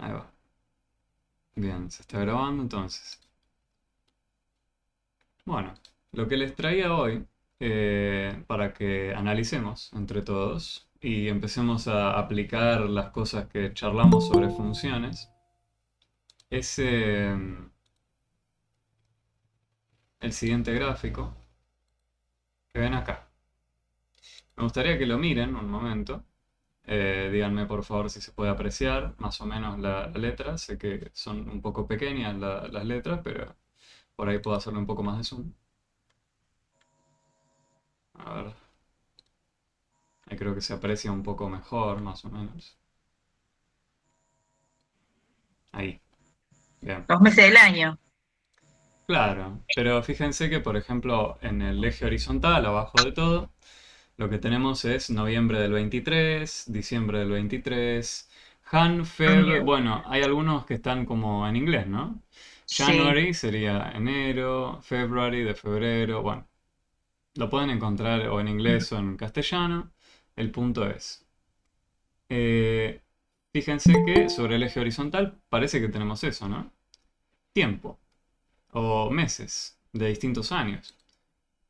Ahí va. Bien, se está grabando entonces. Bueno, lo que les traía hoy, para que analicemos entre todos y empecemos a aplicar las cosas que charlamos sobre funciones, es el siguiente gráfico que ven acá. Me gustaría que lo miren un momento. Díganme por favor si se puede apreciar más o menos la letra. Sé que son un poco pequeñas las letras, pero por ahí puedo hacerle un poco más de zoom. A ver, ahí creo que se aprecia un poco mejor, más o menos. Ahí, bien. Los meses del año. Claro, pero fíjense que por ejemplo en el eje horizontal, abajo de todo, lo que tenemos es noviembre del 23, diciembre del 23, Han, Feb, Año. bueno, hay algunos que están como en inglés, ¿no? Sí. January sería enero, February de febrero, bueno, lo pueden encontrar o en inglés o en castellano. El punto es, eh, fíjense que sobre el eje horizontal parece que tenemos eso, ¿no? Tiempo o meses de distintos años.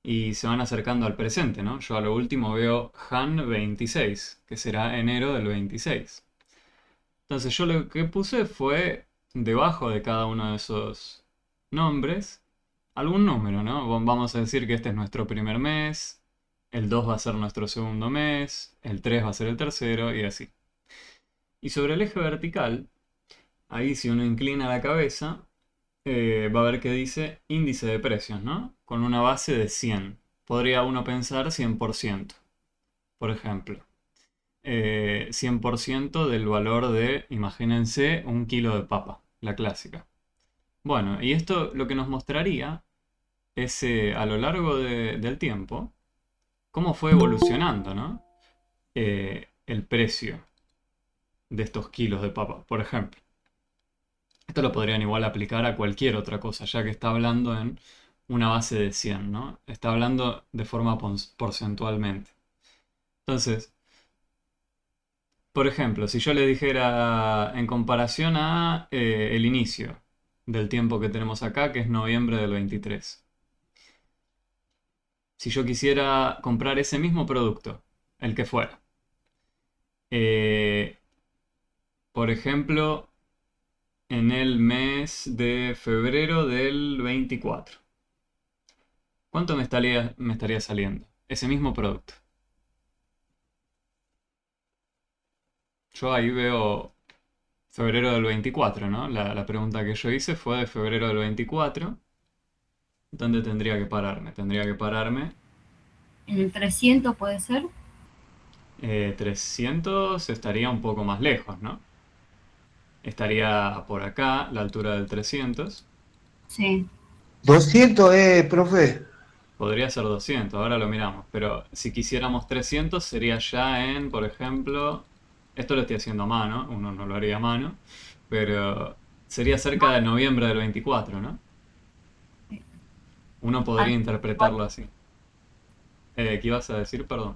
Y se van acercando al presente, ¿no? Yo a lo último veo Han 26, que será enero del 26. Entonces yo lo que puse fue debajo de cada uno de esos nombres algún número, ¿no? Vamos a decir que este es nuestro primer mes, el 2 va a ser nuestro segundo mes, el 3 va a ser el tercero y así. Y sobre el eje vertical, ahí si uno inclina la cabeza, va a ver que dice índice de precios, ¿no? Con una base de 100. Podría uno pensar 100%, por ejemplo. 100% del valor de, imagínense, un kilo de papa, la clásica. Bueno, y esto lo que nos mostraría es a lo largo del tiempo cómo fue evolucionando, ¿no? El precio de estos kilos de papa, por ejemplo. Esto lo podrían igual aplicar a cualquier otra cosa, ya que está hablando en una base de 100, ¿no? Está hablando de forma porcentualmente. Entonces, por ejemplo, si yo le dijera en comparación a el inicio del tiempo que tenemos acá, que es noviembre del 23. Si yo quisiera comprar ese mismo producto, el que fuera, eh, por ejemplo, en el mes de febrero del 24, ¿cuánto me estaría saliendo? Ese mismo producto. Yo ahí veo febrero del 24, ¿no? La pregunta que yo hice fue de febrero del 24. ¿Dónde tendría que pararme? Tendría que pararme. En el 300 puede ser. 300 estaría un poco más lejos, ¿no? Estaría por acá, la altura del 300. Sí. 200, profe. Podría ser 200, ahora lo miramos. Pero si quisiéramos 300 sería ya en, por ejemplo, esto lo estoy haciendo a mano, uno no lo haría a mano, pero sería cerca de noviembre del 24, ¿no? Uno podría Al interpretarlo así. ¿Qué ibas a decir? Perdón.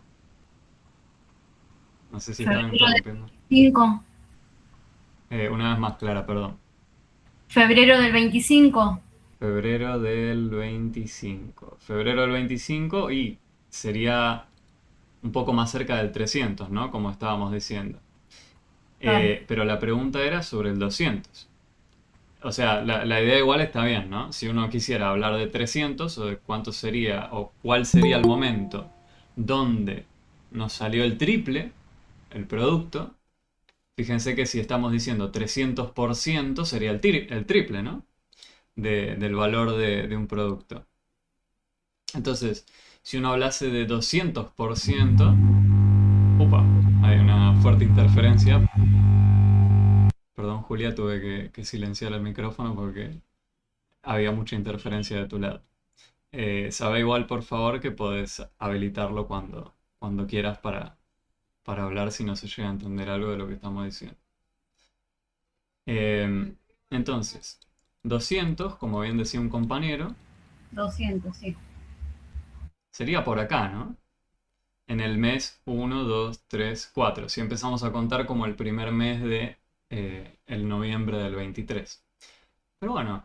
No sé si estaba febrero del interrumpiendo. 25. Una vez más clara, perdón. Febrero del 25. Febrero del 25. Febrero del 25 y sería un poco más cerca del 300, ¿no? Como estábamos diciendo. Claro. Pero la pregunta era sobre el 200. O sea, la idea igual está bien, ¿no? Si uno quisiera hablar de 300 o de cuánto sería o cuál sería el momento donde nos salió el triple, el producto, fíjense que si estamos diciendo 300% sería el triple, ¿no? Del valor de un producto. Entonces, si uno hablase de 200%, upa, hay una fuerte interferencia. Perdón, Julia, tuve que silenciar el micrófono porque había mucha interferencia de tu lado. Sabe igual, por favor, que podés habilitarlo cuando quieras para hablar si no se llega a entender algo de lo que estamos diciendo. Eh, entonces, 200, como bien decía un compañero, 200, sí. sería por acá, ¿no? En el mes 1, 2, 3, 4. Si empezamos a contar como el primer mes de el noviembre del 23. Pero bueno,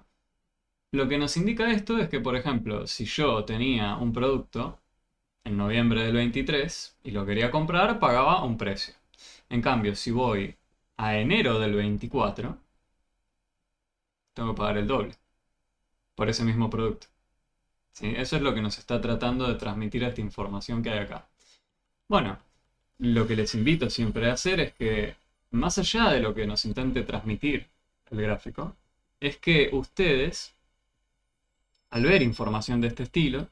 lo que nos indica esto es que, por ejemplo, si yo tenía un producto en noviembre del 23 y lo quería comprar, pagaba un precio. En cambio, si voy a enero del 24, tengo que pagar el doble por ese mismo producto. ¿Sí? Eso es lo que nos está tratando de transmitir esta información que hay acá. Bueno, lo que les invito siempre a hacer es que, más allá de lo que nos intente transmitir el gráfico, es que ustedes, al ver información de este estilo,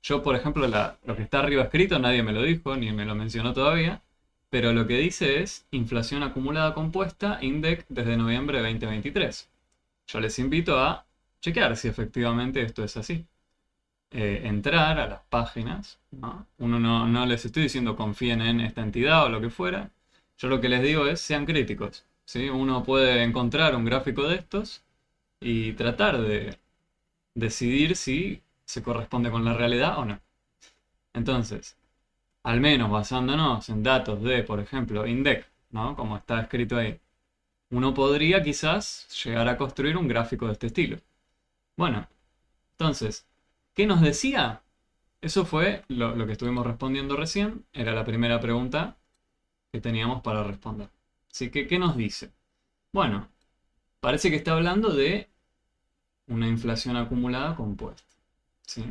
yo por ejemplo lo que está arriba escrito nadie me lo dijo ni me lo mencionó todavía, pero lo que dice es inflación acumulada compuesta INDEC desde noviembre de 2023. Yo les invito a chequear si efectivamente esto es así. Entrar a las páginas, ¿no? Uno no les estoy diciendo confíen en esta entidad o lo que fuera. Yo lo que les digo es sean críticos, ¿sí? Uno puede encontrar un gráfico de estos y tratar de decidir si se corresponde con la realidad o no. Entonces, al menos basándonos en datos de, por ejemplo, INDEC, ¿no? Como está escrito ahí, uno podría quizás llegar a construir un gráfico de este estilo. Bueno, entonces, ¿qué nos decía? Eso fue lo que estuvimos respondiendo recién. Era la primera pregunta que teníamos para responder. Así que, ¿qué nos dice? Bueno, parece que está hablando de una inflación acumulada compuesta. ¿Sí?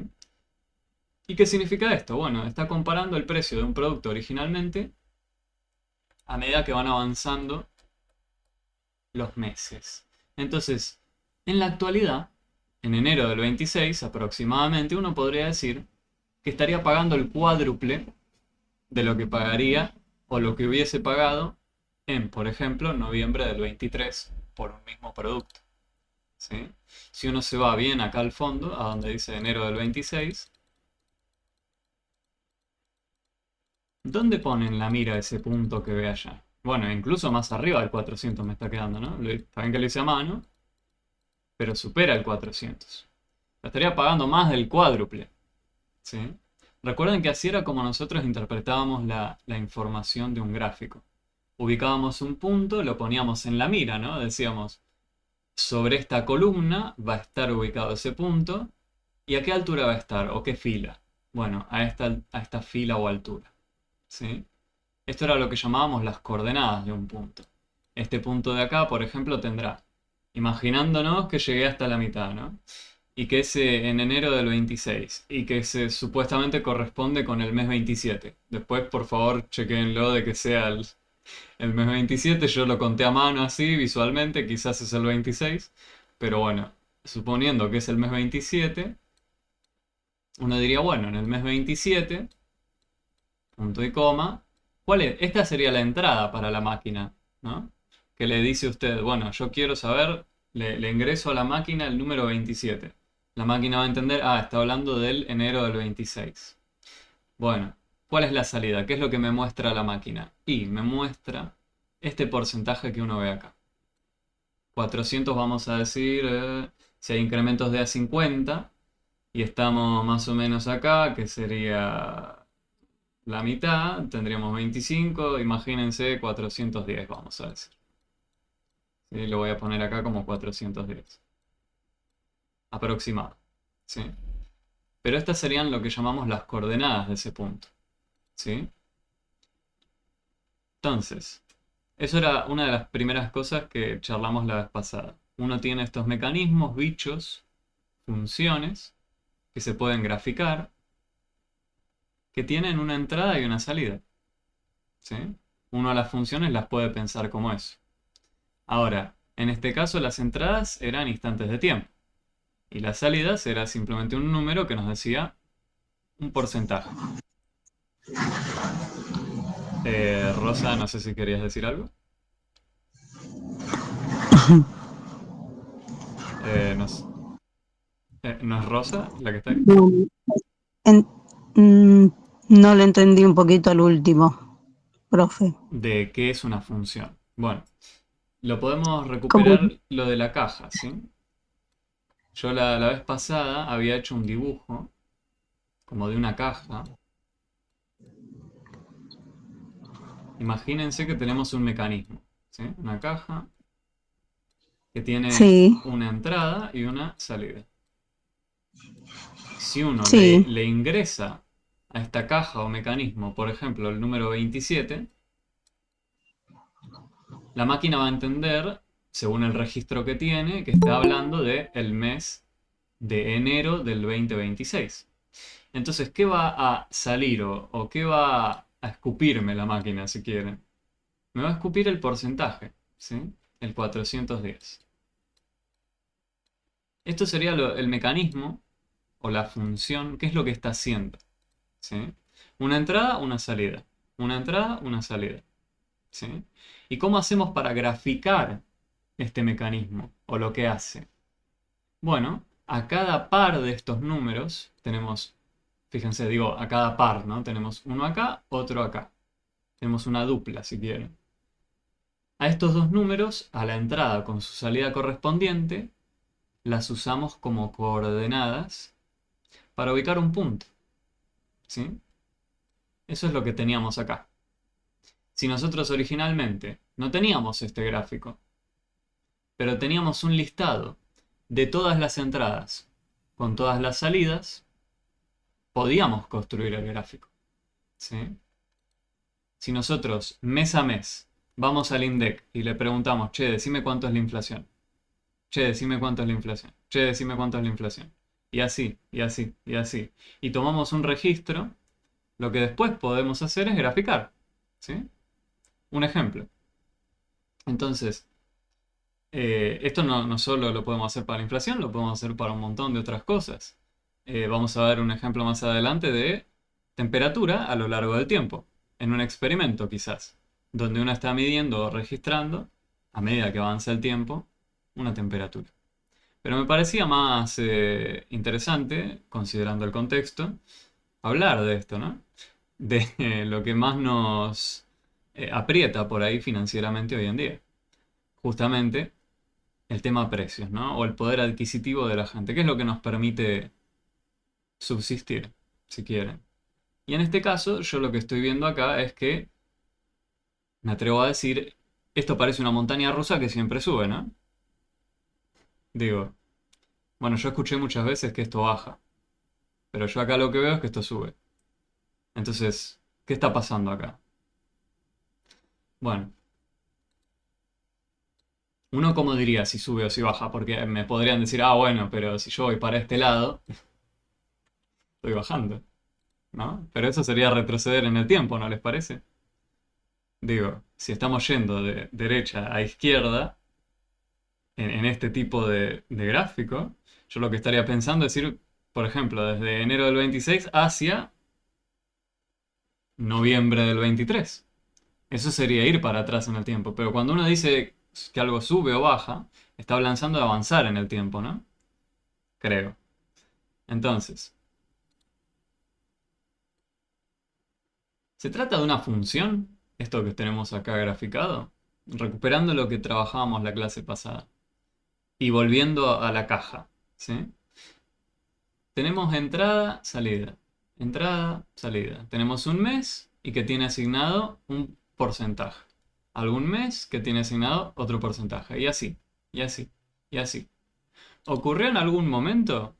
¿Y qué significa esto? Bueno, está comparando el precio de un producto originalmente a medida que van avanzando los meses. Entonces, en la actualidad, en enero del 26 aproximadamente, uno podría decir que estaría pagando el cuádruple de lo que pagaría o lo que hubiese pagado en, por ejemplo, noviembre del 23 por un mismo producto. ¿Sí? Si uno se va bien acá al fondo, a donde dice enero del 26, ¿dónde ponen la mira ese punto que ve allá? Bueno, incluso más arriba del 400 me está quedando, ¿no? Saben que lo hice a mano, pero supera el 400. Lo estaría pagando más del cuádruple. ¿Sí? Recuerden que así era como nosotros interpretábamos la información de un gráfico. Ubicábamos un punto, lo poníamos en la mira, ¿no? Decíamos, sobre esta columna va a estar ubicado ese punto. ¿Y a qué altura va a estar? ¿O qué fila? Bueno, a esta fila o altura. ¿Sí? Esto era lo que llamábamos las coordenadas de un punto. Este punto de acá, por ejemplo, tendrá, imaginándonos que llegué hasta la mitad, ¿no? Y que es en enero del 26 y que se supuestamente corresponde con el mes 27. Después, por favor, chequenlo de que sea el mes 27. Yo lo conté a mano así, visualmente, quizás es el 26. Pero bueno, suponiendo que es el mes 27, uno diría, bueno, en el mes 27, punto y coma, ¿cuál es? Esta sería la entrada para la máquina, ¿no? Que le dice usted, bueno, yo quiero saber, le ingreso a la máquina el número 27. La máquina va a entender, está hablando del enero del 26. Bueno, ¿cuál es la salida? ¿Qué es lo que me muestra la máquina? Y me muestra este porcentaje que uno ve acá. 400 vamos a decir, si hay incrementos de a 50, y estamos más o menos acá, que sería la mitad, tendríamos 25, imagínense 410 vamos a decir. ¿Sí? Lo voy a poner acá como 410. Aproximado. ¿Sí? Pero estas serían lo que llamamos las coordenadas de ese punto. ¿Sí? Entonces, eso era una de las primeras cosas que charlamos la vez pasada. Uno tiene estos mecanismos, bichos, funciones, que se pueden graficar, que tienen una entrada y una salida. ¿Sí? Uno a las funciones las puede pensar como eso. Ahora, en este caso las entradas eran instantes de tiempo. Y las salidas era simplemente un número que nos decía un porcentaje. Rosa, no sé si querías decir algo. No, ¿no es Rosa la que está ahí? No, en- mm, no le entendí un poquito al último, profe. De qué es una función. Bueno, lo podemos Como, recuperar lo de la caja, ¿sí? Yo la vez pasada había hecho un dibujo como de una caja. Imagínense que tenemos un mecanismo, ¿sí? Una caja que tiene Sí, una entrada y una salida. Si uno sí, le ingresa a esta caja o mecanismo, por ejemplo, el número 27, la máquina va a entender, según el registro que tiene, que está hablando del mes de enero del 2026. Entonces, ¿qué va a salir o qué va a escupirme la máquina, si quieren? Me va a escupir el porcentaje, ¿sí? El 410. Esto sería el mecanismo o la función, ¿qué es lo que está haciendo? ¿Sí? Una entrada, una salida. Una entrada, una salida. ¿Sí? ¿Y cómo hacemos para graficar este mecanismo o lo que hace? Bueno, a cada par de estos números tenemos, fíjense, digo, a cada par, ¿no? Tenemos uno acá, otro acá. Tenemos una dupla, si quieren. A estos dos números, a la entrada con su salida correspondiente, las usamos como coordenadas para ubicar un punto. ¿Sí? Eso es lo que teníamos acá. Si nosotros originalmente no teníamos este gráfico, pero teníamos un listado de todas las entradas con todas las salidas, podíamos construir el gráfico. ¿Sí? Si nosotros mes a mes vamos al INDEC y le preguntamos, che, decime cuánto es la inflación. Che, decime cuánto es la inflación. Che, decime cuánto es la inflación. Y así, y así, y así. Y tomamos un registro, lo que después podemos hacer es graficar. ¿Sí? Un ejemplo. Entonces, esto no solo lo podemos hacer para la inflación, lo podemos hacer para un montón de otras cosas. Vamos a ver un ejemplo más adelante de temperatura a lo largo del tiempo, en un experimento quizás, donde uno está midiendo o registrando, a medida que avanza el tiempo, una temperatura. Pero me parecía más interesante, considerando el contexto, hablar de esto, ¿no? De lo que más nos aprieta por ahí financieramente hoy en día. Justamente el tema precios, ¿no? O el poder adquisitivo de la gente, que es lo que nos permite subsistir, si quieren. Y en este caso, yo lo que estoy viendo acá es que, me atrevo a decir, esto parece una montaña rusa que siempre sube, ¿no? Digo, bueno, yo escuché muchas veces que esto baja, pero yo acá lo que veo es que esto sube. Entonces, ¿qué está pasando acá? Bueno, uno cómo diría si sube o si baja, porque me podrían decir, ah, bueno, pero si yo voy para este lado, estoy bajando, ¿no? Pero eso sería retroceder en el tiempo, ¿no les parece? Digo, si estamos yendo de derecha a izquierda en este tipo de gráfico, yo lo que estaría pensando es ir, por ejemplo, desde enero del 26 hacia noviembre del 23. Eso sería ir para atrás en el tiempo. Pero cuando uno dice que algo sube o baja, está lanzando de avanzar en el tiempo, ¿no? Creo. Entonces, ¿se trata de una función? Esto que tenemos acá graficado. Recuperando lo que trabajábamos la clase pasada. Y volviendo a la caja, ¿sí? Tenemos entrada, salida. Entrada, salida. Tenemos un mes y que tiene asignado un porcentaje. Algún mes que tiene asignado otro porcentaje. Y así, y así, y así. ¿Ocurrió en algún momento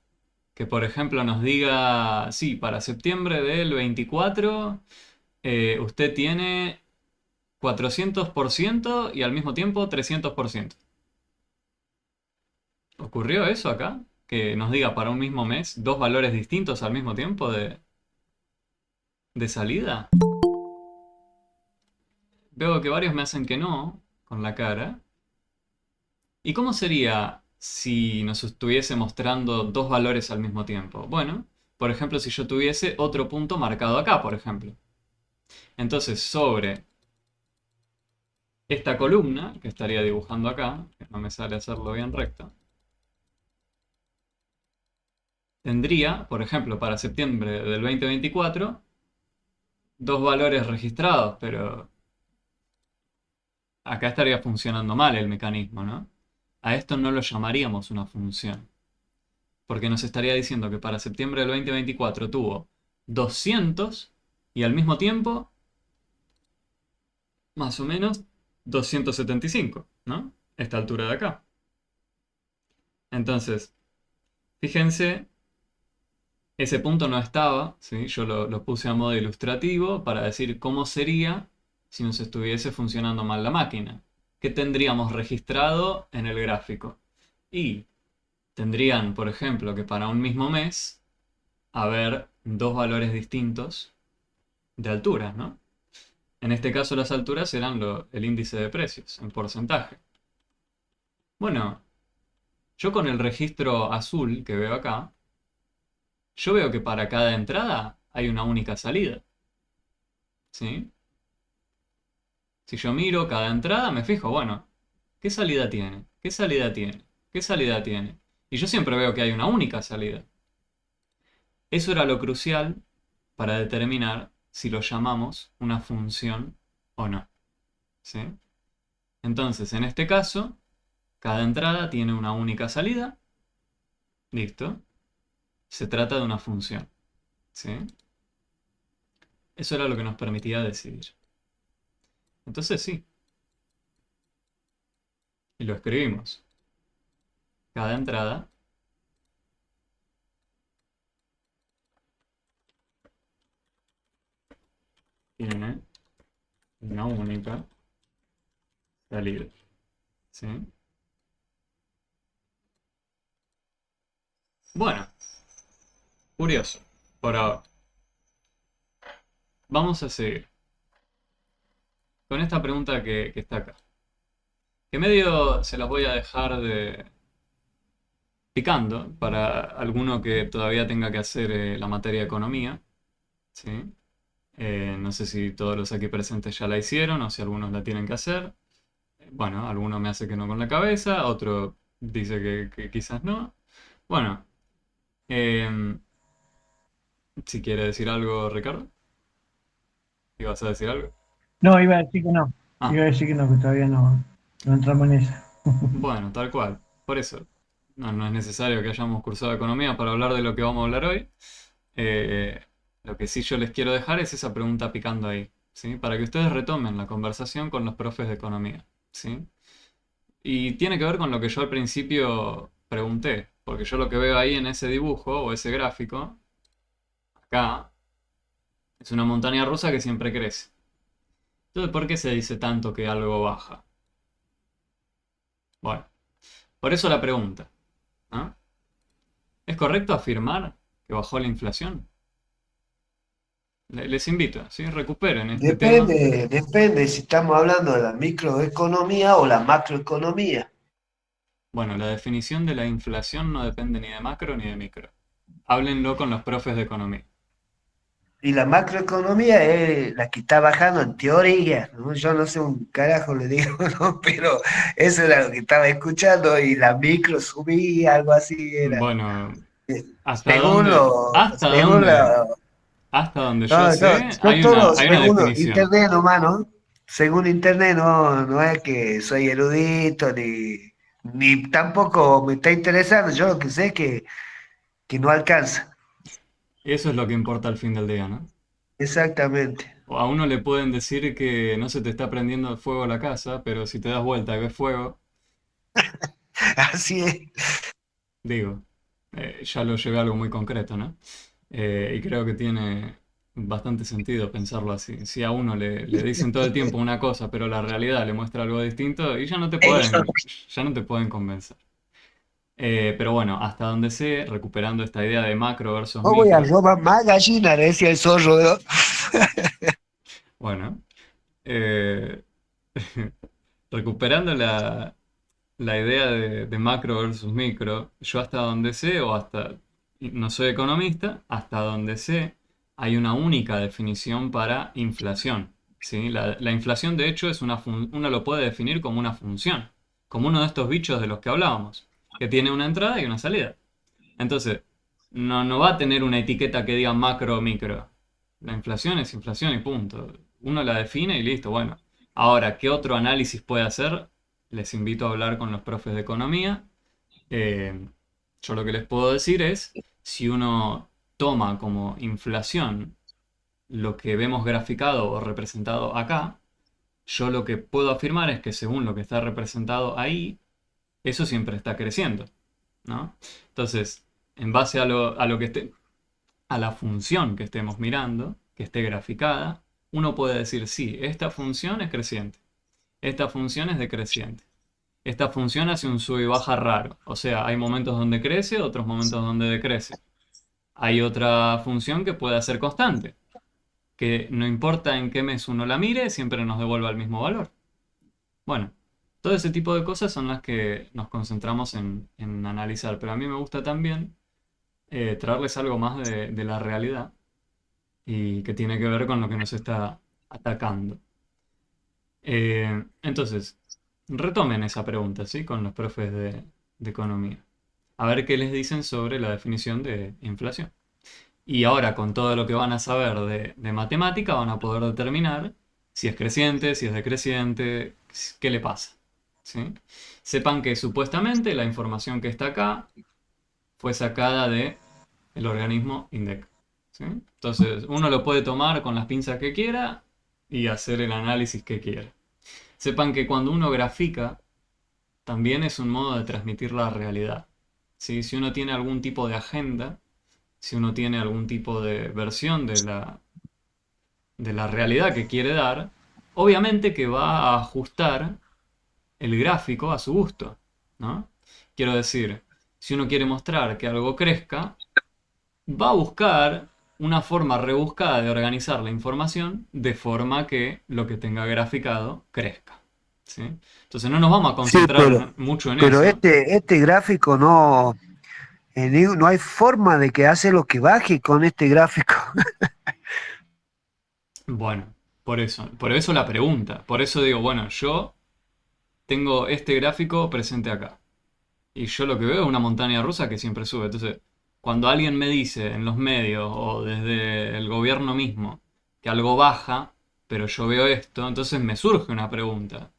que, por ejemplo, nos diga, sí, para septiembre del 24, usted tiene 400% y al mismo tiempo 300%? ¿Ocurrió eso acá? Que nos diga para un mismo mes dos valores distintos al mismo tiempo de salida. Veo que varios me hacen que no, con la cara. ¿Y cómo sería si nos estuviese mostrando dos valores al mismo tiempo? Bueno, por ejemplo, si yo tuviese otro punto marcado acá, por ejemplo. Entonces, sobre esta columna, que estaría dibujando acá, que no me sale hacerlo bien recto, tendría, por ejemplo, para septiembre del 2024, dos valores registrados, pero acá estaría funcionando mal el mecanismo, ¿no? A esto no lo llamaríamos una función, porque nos estaría diciendo que para septiembre del 2024 tuvo 200 y al mismo tiempo, más o menos, 275, ¿no? Esta altura de acá. Entonces, fíjense, ese punto no estaba, ¿sí? Yo lo puse a modo ilustrativo para decir cómo sería si nos estuviese funcionando mal la máquina. ¿Qué tendríamos registrado en el gráfico? Y tendrían, por ejemplo, que para un mismo mes haber dos valores distintos de alturas, ¿no? En este caso las alturas eran el índice de precios en porcentaje. Bueno, yo con el registro azul que veo acá, yo veo que para cada entrada hay una única salida. ¿Sí? Si yo miro cada entrada, me fijo, bueno, ¿qué salida tiene? ¿Qué salida tiene? ¿Qué salida tiene? Y yo siempre veo que hay una única salida. Eso era lo crucial para determinar si lo llamamos una función o no. ¿Sí? Entonces, en este caso, cada entrada tiene una única salida. Listo. Se trata de una función. ¿Sí? Eso era lo que nos permitía decidir. Entonces sí. Y lo escribimos. Cada entrada tiene una única salida. ¿Sí? Bueno, curioso. Por ahora. Vamos a seguir con esta pregunta que está acá. Que medio se las voy a dejar picando para alguno que todavía tenga que hacer la materia de economía. ¿Sí? No sé si todos los aquí presentes ya la hicieron o si algunos la tienen que hacer. Bueno, alguno me hace que no con la cabeza, otro dice que quizás no. Bueno, em, si quiere decir algo, Ricardo. ¿Ibas a decir algo? No, iba a decir que no. Ah, Iba a decir que no, que todavía no entramos en esa. bueno, tal cual. Por eso, no es necesario que hayamos cursado economía para hablar de lo que vamos a hablar hoy. Eh, lo que sí yo les quiero dejar es esa pregunta picando ahí, ¿sí? Para que ustedes retomen la conversación con los profes de economía, ¿sí? Y tiene que ver con lo que yo al principio pregunté, porque yo lo que veo ahí en ese dibujo o ese gráfico, acá, es una montaña rusa que siempre crece. Entonces, ¿por qué se dice tanto que algo baja? Bueno, por eso la pregunta, ¿no? ¿Es correcto afirmar que bajó la inflación? Les invito, ¿sí? Recuperen este tema. Depende si estamos hablando de la microeconomía o la macroeconomía. Bueno, la definición de la inflación no depende ni de macro ni de micro. Háblenlo con los profes de economía. Y la macroeconomía es la que está bajando en teoría, ¿no? Yo no sé un carajo, le digo, ¿no? Pero eso era lo que estaba escuchando y la micro subía, algo así era. Bueno, ¿hasta Según dónde? lo, ¿Hasta según dónde? la, Hasta donde yo no, no, sé, yo todo hay una según definición. internet nomás, ¿no? Según internet no es que soy erudito ni tampoco me está interesando. Yo lo que sé es que no alcanza. Eso es lo que importa al fin del día, ¿no? Exactamente. O a uno le pueden decir que no se te está prendiendo fuego la casa, pero si te das vuelta y ves fuego, Así es. digo, ya lo llevé a algo muy concreto, ¿no? Y creo que tiene bastante sentido pensarlo así. Si a uno le dicen todo el tiempo una cosa, pero la realidad le muestra algo distinto, y ya no te pueden convencer. Pero bueno, hasta donde sé, recuperando esta idea de macro versus No voy a micro, robar más gallina, le decía el zorro, ¿no? bueno, eh, recuperando la idea de macro versus micro, yo hasta donde sé, o hasta, no soy economista, hasta donde sé, hay una única definición para inflación. ¿Sí? La inflación, de hecho, uno lo puede definir como una función, como uno de estos bichos de los que hablábamos, que tiene una entrada y una salida. Entonces, no va a tener una etiqueta que diga macro o micro. La inflación es inflación y punto. Uno la define y listo. Bueno, ahora, ¿qué otro análisis puede hacer? Les invito a hablar con los profes de economía. Eh, yo lo que les puedo decir es, si uno toma como inflación lo que vemos graficado o representado acá, yo lo que puedo afirmar es que según lo que está representado ahí, eso siempre está creciendo. ¿no? Entonces, en base a lo que esté, a la función que estemos mirando, que esté graficada, uno puede decir, sí, esta función es creciente, esta función es decreciente, esta función hace un sube y baja raro, o sea, hay momentos donde crece, otros momentos donde decrece. Hay otra función que puede ser constante, que no importa en qué mes uno la mire, siempre nos devuelva el mismo valor. Bueno, todo ese tipo de cosas son las que nos concentramos en analizar, pero a mí me gusta también traerles algo más de la realidad y que tiene que ver con lo que nos está atacando. Entonces, retomen esa pregunta, ¿sí? Con los profes de economía. A ver qué les dicen sobre la definición de inflación. Y ahora, con todo lo que van a saber de matemática, van a poder determinar si es creciente, si es decreciente, qué le pasa, ¿sí? Sepan que supuestamente la información que está acá fue sacada de el organismo INDEC, ¿sí? Entonces, uno lo puede tomar con las pinzas que quiera y hacer el análisis que quiera. Sepan que cuando uno grafica, también es un modo de transmitir la realidad, ¿sí? Si uno tiene algún tipo de agenda, si uno tiene algún tipo de versión de la realidad que quiere dar, obviamente que va a ajustar el gráfico a su gusto, ¿no? Quiero decir, si uno quiere mostrar que algo crezca, va a buscar una forma rebuscada de organizar la información de forma que lo que tenga graficado crezca, ¿sí? Entonces no nos vamos a Sí, concentrar mucho en pero eso. este gráfico no, no hay forma de que hace lo que baje con este gráfico. Bueno, por eso la pregunta. Por eso digo, bueno, yo tengo este gráfico presente acá. Y yo lo que veo es una montaña rusa que siempre sube. Entonces, cuando alguien me dice en los medios o desde el gobierno mismo que algo baja, pero yo veo esto, entonces me surge una pregunta.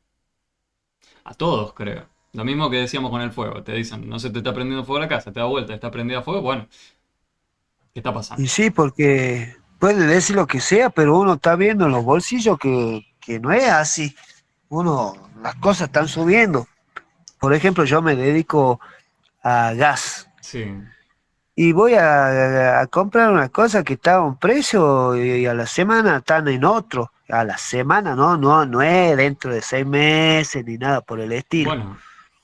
A todos, creo. Lo mismo que decíamos con el fuego. Te dicen, no se te está prendiendo fuego la casa, te da vuelta, está prendida a fuego. Bueno, ¿qué está pasando? Y sí, porque puede decir lo que sea, pero uno está viendo en los bolsillos que no es así. Uno, las cosas están subiendo. Por ejemplo, yo me dedico a gas Sí. y voy a comprar una cosa que está a un precio y a la semana están en otro. A la semana, no es dentro de 6 meses ni nada por el estilo. Bueno,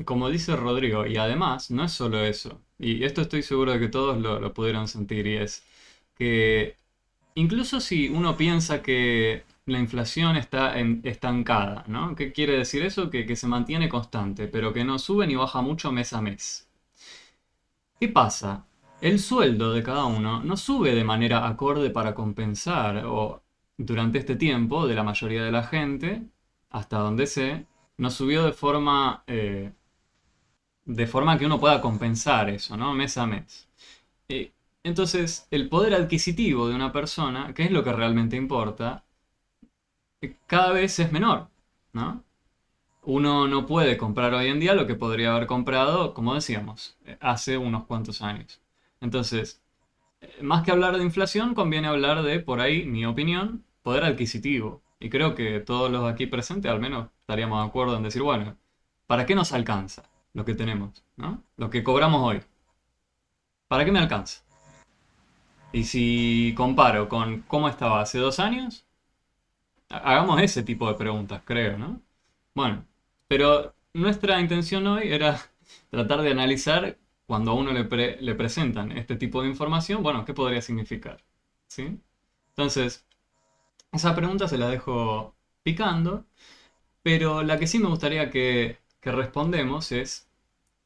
como dice Rodrigo, y además no es solo eso, y esto estoy seguro de que todos lo pudieron sentir, y es que incluso si uno piensa que la inflación está estancada, ¿no? ¿Qué quiere decir eso? Que se mantiene constante, pero que no sube ni baja mucho mes a mes. ¿Qué pasa? El sueldo de cada uno no sube de manera acorde para compensar, o durante este tiempo, de la mayoría de la gente, hasta donde sé, no subió de forma que uno pueda compensar eso, ¿no? Mes a mes. Eh, entonces, el poder adquisitivo de una persona, que es lo que realmente importa, cada vez es menor, ¿no? Uno no puede comprar hoy en día lo que podría haber comprado, como decíamos, hace unos cuantos años. Entonces, más que hablar de inflación, conviene hablar de, por ahí, mi opinión, poder adquisitivo. Y creo que todos los aquí presentes al menos estaríamos de acuerdo en decir, bueno, ¿para qué nos alcanza lo que tenemos, ¿no? Lo que cobramos hoy. ¿Para qué me alcanza? Y si comparo con cómo estaba hace 2 años, hagamos ese tipo de preguntas, creo, ¿no? Bueno, pero nuestra intención hoy era tratar de analizar cuando a uno le presentan este tipo de información, bueno, ¿qué podría significar? ¿Sí? Entonces, esa pregunta se la dejo picando, pero la que sí me gustaría que respondemos es,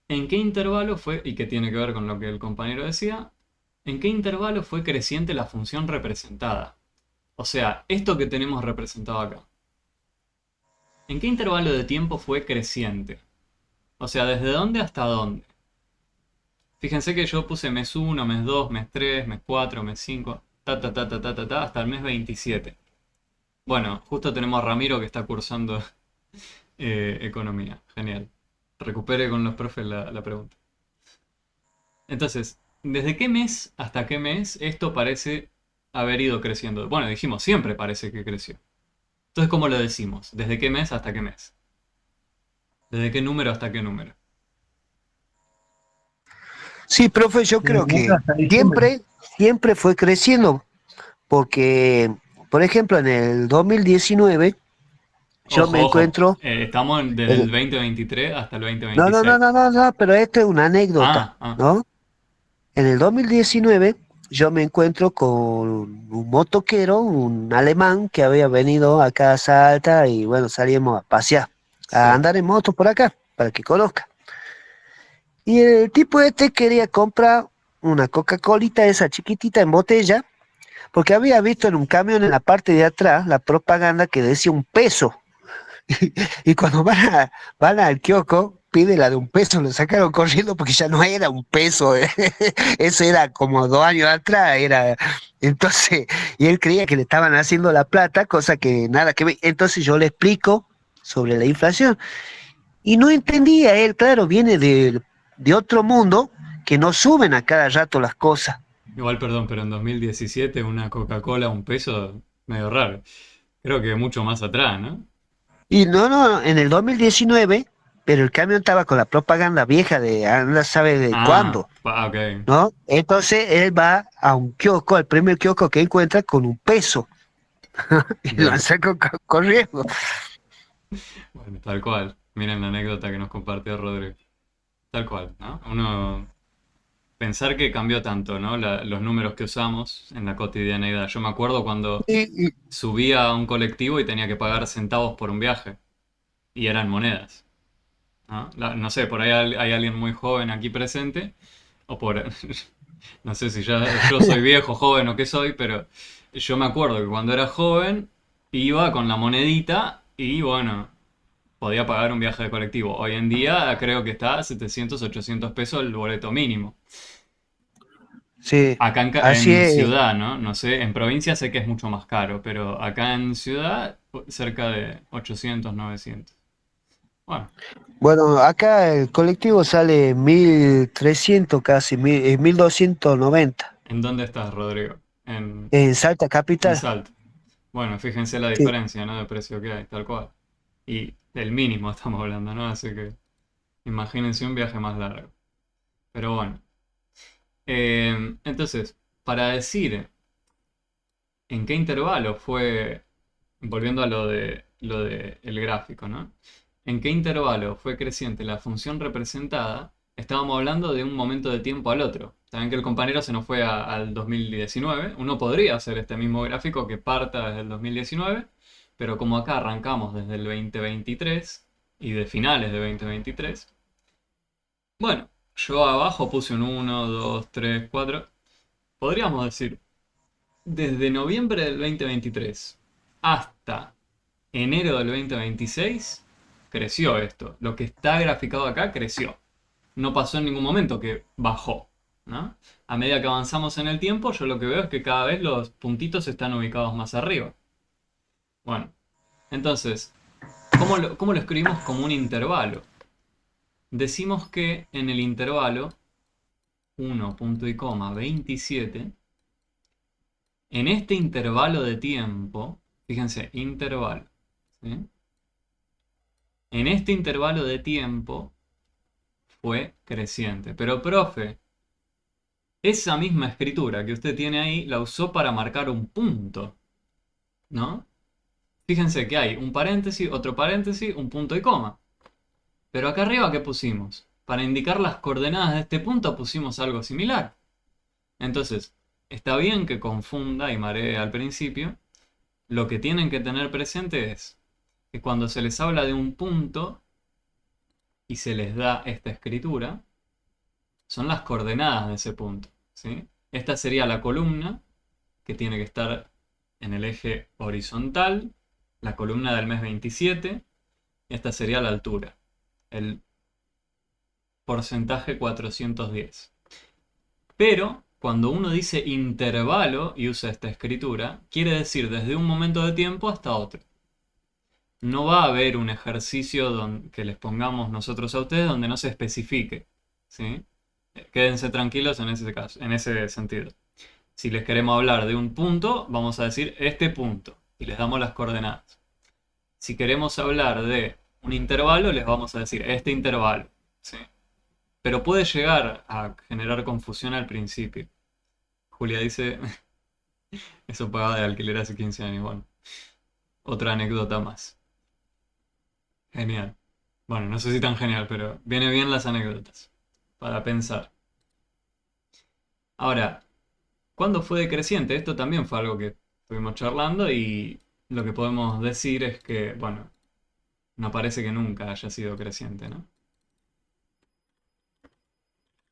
¿en qué intervalo fue, y que tiene que ver con lo que el compañero decía, en qué intervalo fue creciente la función representada? O sea, esto que tenemos representado acá. ¿En qué intervalo de tiempo fue creciente? O sea, ¿desde dónde hasta dónde? Fíjense que yo puse mes 1, mes 2, mes 3, mes 4, mes 5, hasta el mes 27. Bueno, justo tenemos a Ramiro que está cursando economía. Genial. Recupere con los profes la pregunta. Entonces, ¿desde qué mes hasta qué mes esto parece haber ido creciendo? Bueno, dijimos, siempre parece que creció. Entonces, ¿cómo lo decimos? ¿Desde qué mes hasta qué mes? ¿Desde qué número hasta qué número? Sí, profe, yo Desde creo que enero hasta diciembre. siempre fue creciendo, porque, por ejemplo, en el 2019 yo Ojo, me ojo. encuentro, Estamos desde el en- 2023 hasta el no, no, no, 2026. no, no, no, pero esto es una anécdota, Ah, ah, ¿no? En el 2019 yo me encuentro con un motoquero, un alemán que había venido acá a Salta y bueno, salimos a pasear, a sí. andar en moto por acá, para que conozca. Y el tipo este quería comprar una Coca-Colita, esa chiquitita en botella, porque había visto en un camión en la parte de atrás la propaganda que decía 1 peso. Y cuando van al kiosco, pide la de 1 peso, lo sacaron corriendo porque ya no era 1 peso. Eso era como 2 años atrás. Entonces, y él creía que le estaban haciendo la plata, cosa que nada que ver. Entonces yo le explico sobre la inflación. Y no entendía él, claro, viene de otro mundo que no suben a cada rato las cosas. Igual, perdón, pero en 2017 una Coca-Cola, 1 peso, medio raro. Creo que mucho más atrás, ¿no? Y no, no, en el 2019, pero el camión estaba con la propaganda vieja de anda sabe de Ah, cuándo, ok. ¿no? Entonces él va a un kiosco, al primer kiosco que encuentra con 1 peso y lo Bien. saca corriendo. Bueno, tal cual. Miren la anécdota que nos compartió Rodrigo. Tal cual, ¿no? Uno pensar que cambió tanto, ¿no? Los números que usamos en la cotidianeidad. Yo me acuerdo cuando Y subía a un colectivo y tenía que pagar centavos por un viaje. Y eran monedas, ¿no? No sé, por ahí hay alguien muy joven aquí presente. O por... No sé si ya yo soy viejo, joven o qué soy, pero yo me acuerdo que cuando era joven iba con la monedita y bueno, podía pagar un viaje de colectivo. Hoy en día creo que está a 700, 800 pesos el boleto mínimo. sí, Acá así en es. ciudad, ¿no? No sé, en provincia sé que es mucho más caro, pero acá en ciudad cerca de 800, 900. Bueno, Bueno, acá el colectivo sale 1.300 casi, 1.290 ¿en dónde estás, Rodrigo? en Salta En Capital. Salta. Bueno, fíjense la Sí. diferencia, ¿no? De precio que hay, tal cual. Y del mínimo estamos hablando, ¿no? Así que imagínense un viaje más largo. Pero bueno. Entonces, para decir en qué intervalo fue, volviendo a lo de el gráfico, ¿no? ¿En qué intervalo fue creciente la función representada? Estábamos hablando de un momento de tiempo al otro. También que el compañero se nos fue al 2019. Uno podría hacer este mismo gráfico que parta desde el 2019, pero como acá arrancamos desde el 2023 y de finales de 2023, bueno, yo abajo puse un 1, 2, 3, 4. Podríamos decir, desde noviembre del 2023 hasta enero del 2026, creció esto. Lo que está graficado acá creció. No pasó en ningún momento que bajó, ¿no? A medida que avanzamos en el tiempo, yo lo que veo es que cada vez los puntitos están ubicados más arriba. Bueno, entonces, ¿cómo lo escribimos como un intervalo? Decimos que en el intervalo 1, punto y coma, 27, en este intervalo de tiempo, fíjense, intervalo, ¿sí? En este intervalo de tiempo fue creciente. Pero, profe, esa misma escritura que usted tiene ahí la usó para marcar un punto, ¿no? Fíjense que hay un paréntesis, otro paréntesis, un punto y coma. Pero acá arriba, ¿qué pusimos? Para indicar las coordenadas de este punto pusimos algo similar. Entonces, está bien que confunda y maree al principio. Lo que tienen que tener presente es que cuando se les habla de un punto y se les da esta escritura, son las coordenadas de ese punto, ¿sí? Esta sería la columna que tiene que estar en el eje horizontal, la columna del mes 27, y esta sería la altura, el porcentaje 410. Pero cuando uno dice intervalo y usa esta escritura, quiere decir desde un momento de tiempo hasta otro. No va a haber un ejercicio que les pongamos nosotros a ustedes donde no se especifique, ¿sí? Quédense tranquilos en ese caso, en ese sentido. Si les queremos hablar de un punto, vamos a decir este punto y les damos las coordenadas. Si queremos hablar de un intervalo, les vamos a decir este intervalo, ¿sí? pero puede llegar a generar confusión al principio. Julia dice, eso pagaba de alquiler hace 15 años. Bueno, otra anécdota más. Genial. Bueno, no sé si tan genial, pero viene bien las anécdotas para pensar. Ahora, ¿cuándo fue decreciente? Esto también fue algo que estuvimos charlando y lo que podemos decir es que, bueno, no parece que nunca haya sido creciente, ¿no?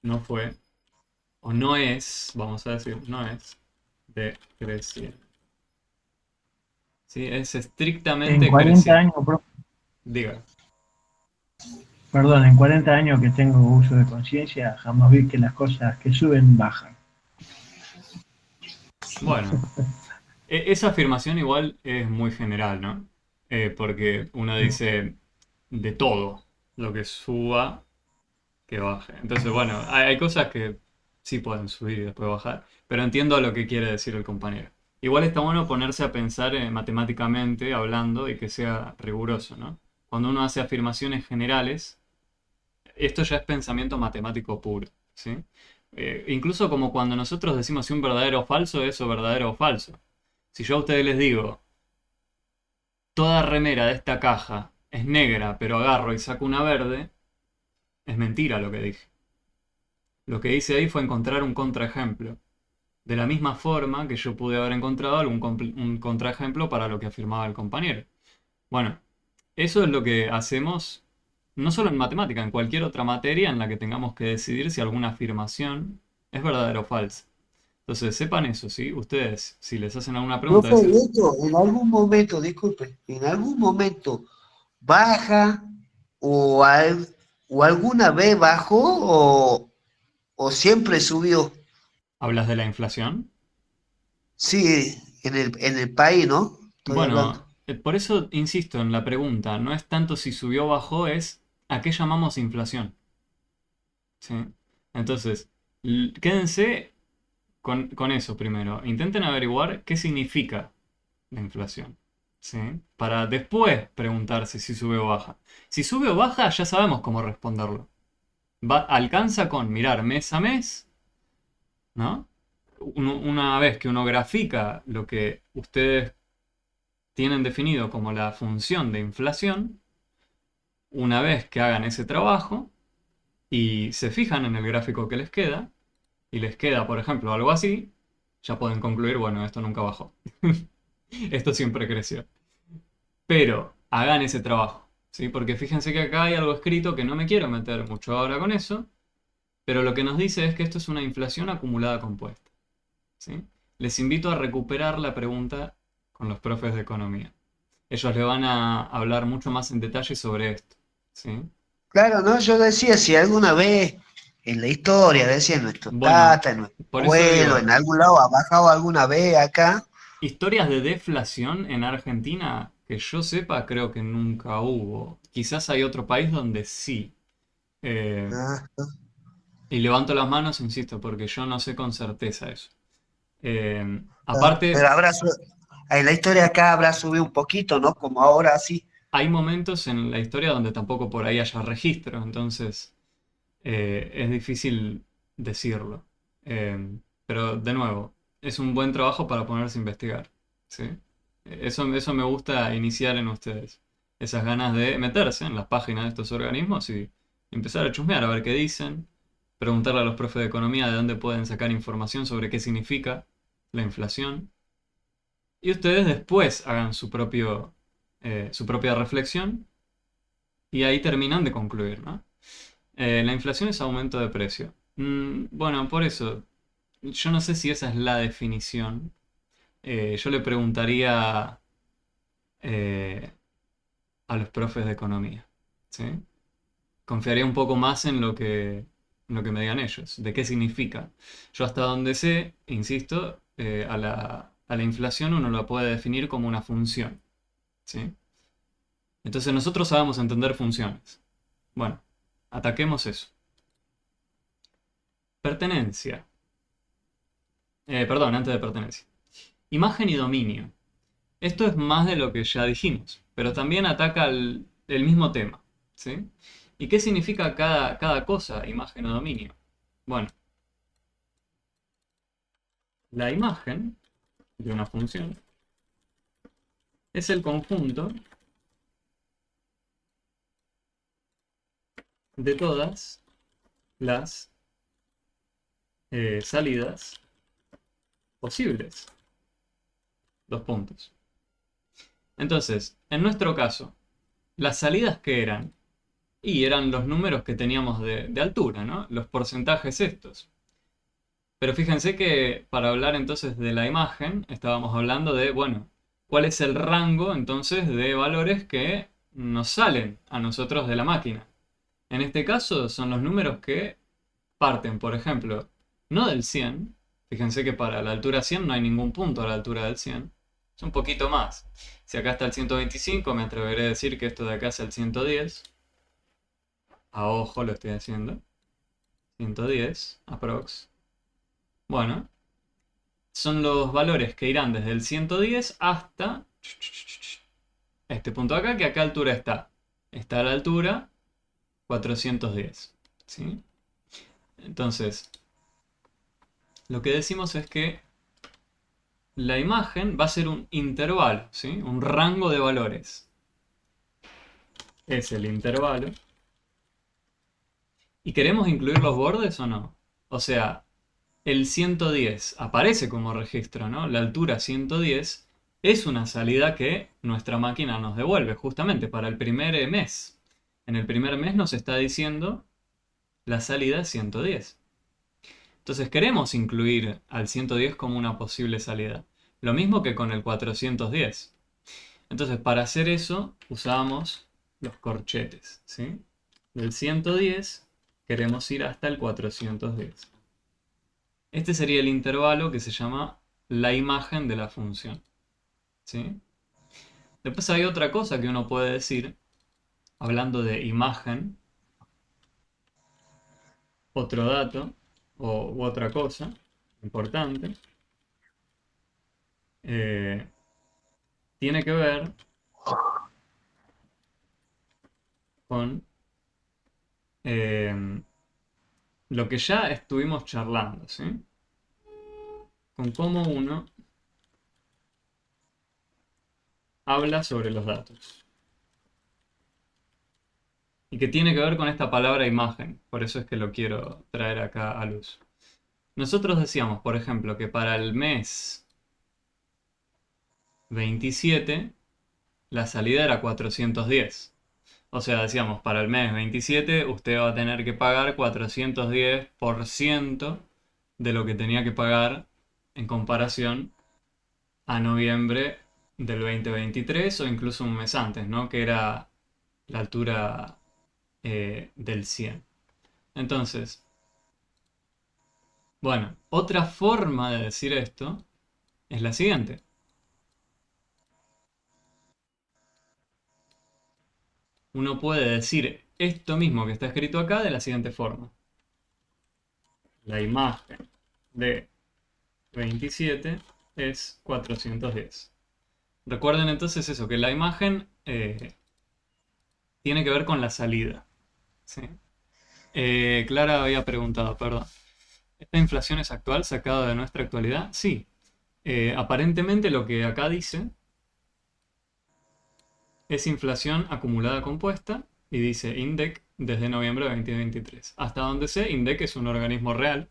No fue, o no es, vamos a decir, no es decreciente. ¿Sí? Es En estrictamente 40 creciente. años, Diga. perdón, en 40 años que tengo uso de conciencia, jamás vi que las cosas que suben bajan. Bueno, esa afirmación igual es muy general, ¿no? Porque uno dice de todo, lo que suba, que baje. Entonces, bueno, hay cosas que sí pueden subir y después bajar, pero entiendo lo que quiere decir el compañero. Igual está bueno ponerse a pensar matemáticamente, hablando, y que sea riguroso, ¿no? Cuando uno hace afirmaciones generales, esto ya es pensamiento matemático puro, ¿sí? Incluso como cuando nosotros decimos si un verdadero o falso, eso verdadero o falso. Si yo a ustedes les digo, toda remera de esta caja es negra, pero agarro y saco una verde, es mentira lo que dije. Lo que hice ahí fue encontrar un contraejemplo. De la misma forma que yo pude haber encontrado un contraejemplo para lo que afirmaba el compañero. Bueno, eso es lo que hacemos no solo en matemática, en cualquier otra materia en la que tengamos que decidir si alguna afirmación es verdadera o falsa. Entonces, sepan eso, ¿sí? Ustedes, si les hacen alguna pregunta, Profe, dicen, ¿y esto en algún momento, disculpe, en algún momento baja o, o alguna vez bajó o siempre subió? ¿hablas de la inflación? Sí, en el país, ¿no? Estoy hablando. Bueno, por eso insisto en la pregunta, no es tanto si subió o bajó, es a qué llamamos inflación, ¿sí? Entonces, quédense con eso primero. Intenten averiguar qué significa la inflación, ¿sí? Para después preguntarse si sube o baja. Si sube o baja, ya sabemos cómo responderlo. Alcanza con mirar mes a mes, ¿no? Una vez que uno grafica lo que ustedes tienen definido como la función de inflación, una vez que hagan ese trabajo y se fijan en el gráfico que les queda, y les queda, por ejemplo, algo así, ya pueden concluir, bueno, esto nunca bajó. Esto siempre creció. Pero hagan ese trabajo, ¿sí? Porque fíjense que acá hay algo escrito que no me quiero meter mucho ahora con eso, pero lo que nos dice es que esto es una inflación acumulada compuesta, ¿sí? Les invito a recuperar la pregunta con los profes de economía. Ellos le van a hablar mucho más en detalle sobre esto, ¿sí? Claro, ¿no? Yo decía, si alguna vez en la historia, decía nuestro Bueno, tata, nuestro por eso abuelo, en digo, algún lado ha bajado alguna vez acá. historias de deflación en Argentina, que yo sepa, creo que nunca hubo. Quizás hay otro país donde sí. Eh, Ah, y levanto las manos, insisto, porque yo no sé con certeza eso. pero Aparte, en la historia acá habrá subido un poquito, ¿no? Como ahora sí. hay momentos en la historia donde tampoco por ahí haya registro, entonces es difícil decirlo. Pero de nuevo, es un buen trabajo para ponerse a investigar, ¿sí? Eso me gusta iniciar en ustedes. Esas ganas de meterse en las páginas de estos organismos y empezar a chusmear, a ver qué dicen, preguntarle a los profes de economía de dónde pueden sacar información sobre qué significa la inflación. Y ustedes después hagan su propia reflexión y ahí terminan de concluir, ¿no? La inflación es aumento de precio. Bueno, por eso, yo no sé si esa es la definición. Yo le preguntaría eh, a los profes de economía, ¿sí? Confiaría un poco más en lo que me digan ellos, de qué significa. Yo hasta donde sé, insisto, a la inflación uno la puede definir como una función, ¿sí? Entonces nosotros sabemos entender funciones. Bueno, ataquemos eso. Pertenencia. Perdón, antes de pertenencia. Imagen y dominio. Esto es más de lo que ya dijimos, pero también ataca el mismo tema, ¿sí? ¿Y qué significa cada cosa, imagen o dominio? Bueno, la imagen de una función es el conjunto de todas las salidas posibles. Dos puntos. Entonces, en nuestro caso, las salidas que eran, y eran los números que teníamos de altura, ¿no? Los porcentajes estos. Pero fíjense que para hablar entonces de la imagen, estábamos hablando de, bueno, ¿cuál es el rango entonces de valores que nos salen a nosotros de la máquina? En este caso son los números que parten, por ejemplo, no del 100. Fíjense que para la altura 100 no hay ningún punto a la altura del 100. Es un poquito más. Si acá está el 125, me atreveré a decir que esto de acá es el 110. A ojo lo estoy haciendo. 110, aprox. Bueno, son los valores que irán desde el 110 hasta este punto de acá, que acá altura está. Está a la altura 410. ¿Sí? Entonces, lo que decimos es que la imagen va a ser un intervalo, ¿sí? Un rango de valores. Es el intervalo. ¿Y queremos incluir los bordes o no? O sea, el 110 aparece como registro, ¿no? La altura 110 es una salida que nuestra máquina nos devuelve justamente para el primer mes. En el primer mes nos está diciendo la salida 110. Entonces queremos incluir al 110 como una posible salida. Lo mismo que con el 410. Entonces para hacer eso usamos los corchetes, ¿sí? Del 110 queremos ir hasta el 410. Este sería el intervalo que se llama la imagen de la función, ¿sí? Después hay otra cosa que uno puede decir, hablando de imagen, otro dato u otra cosa importante, tiene que ver con lo que ya estuvimos charlando, ¿sí? Con cómo uno habla sobre los datos. Y que tiene que ver con esta palabra imagen. Por eso es que lo quiero traer acá a luz. Nosotros decíamos, por ejemplo, que para el mes 27 la salida era 410. O sea, decíamos, para el mes 27 usted va a tener que pagar 410% de lo que tenía que pagar en comparación a noviembre del 2023 o incluso un mes antes, ¿no? Que era la altura del 100. Entonces, bueno, otra forma de decir esto es la siguiente. Uno puede decir esto mismo que está escrito acá de la siguiente forma. La imagen de 27 es 410. Recuerden entonces eso, que la imagen tiene que ver con la salida. ¿Sí? Clara había preguntado, perdón. ¿Esta inflación es actual, sacada de nuestra actualidad? Sí. Aparentemente lo que acá dice es inflación acumulada compuesta y dice INDEC desde noviembre de 2023. Hasta donde sé, INDEC es un organismo real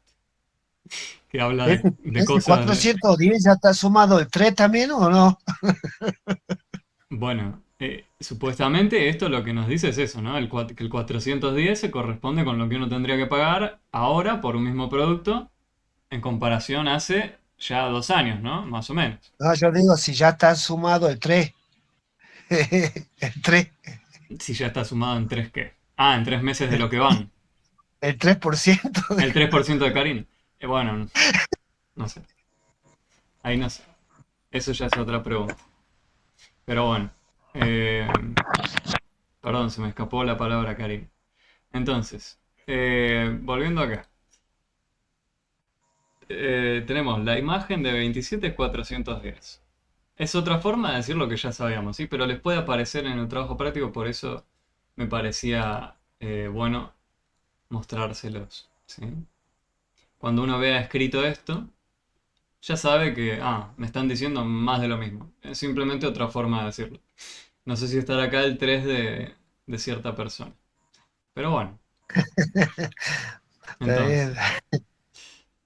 que habla de ¿Ese cosas... 410 ya está sumado el 3 también o no? Bueno, supuestamente esto lo que nos dice es eso, ¿no? Que el 410 se corresponde con lo que uno tendría que pagar ahora por un mismo producto en comparación hace ya 2 años, ¿no? Más o menos. No, yo digo si ya está sumado el 3. El 3. Si ya está sumado en 3 ¿qué? Ah, en 3 meses de lo que van. El 3%. El 3% de Karina. Bueno, no sé. Ahí no sé. Eso ya es otra pregunta. Pero bueno. Perdón, se me escapó la palabra Karina. Entonces, volviendo acá. Tenemos la imagen de 27,410. Es otra forma de decir lo que ya sabíamos, ¿sí? Pero les puede aparecer en el trabajo práctico, por eso me parecía bueno mostrárselos, ¿sí? Cuando uno vea escrito esto, ya sabe que, me están diciendo más de lo mismo. Es simplemente otra forma de decirlo. No sé si estará acá el 3 de cierta persona. Pero bueno, Está bien.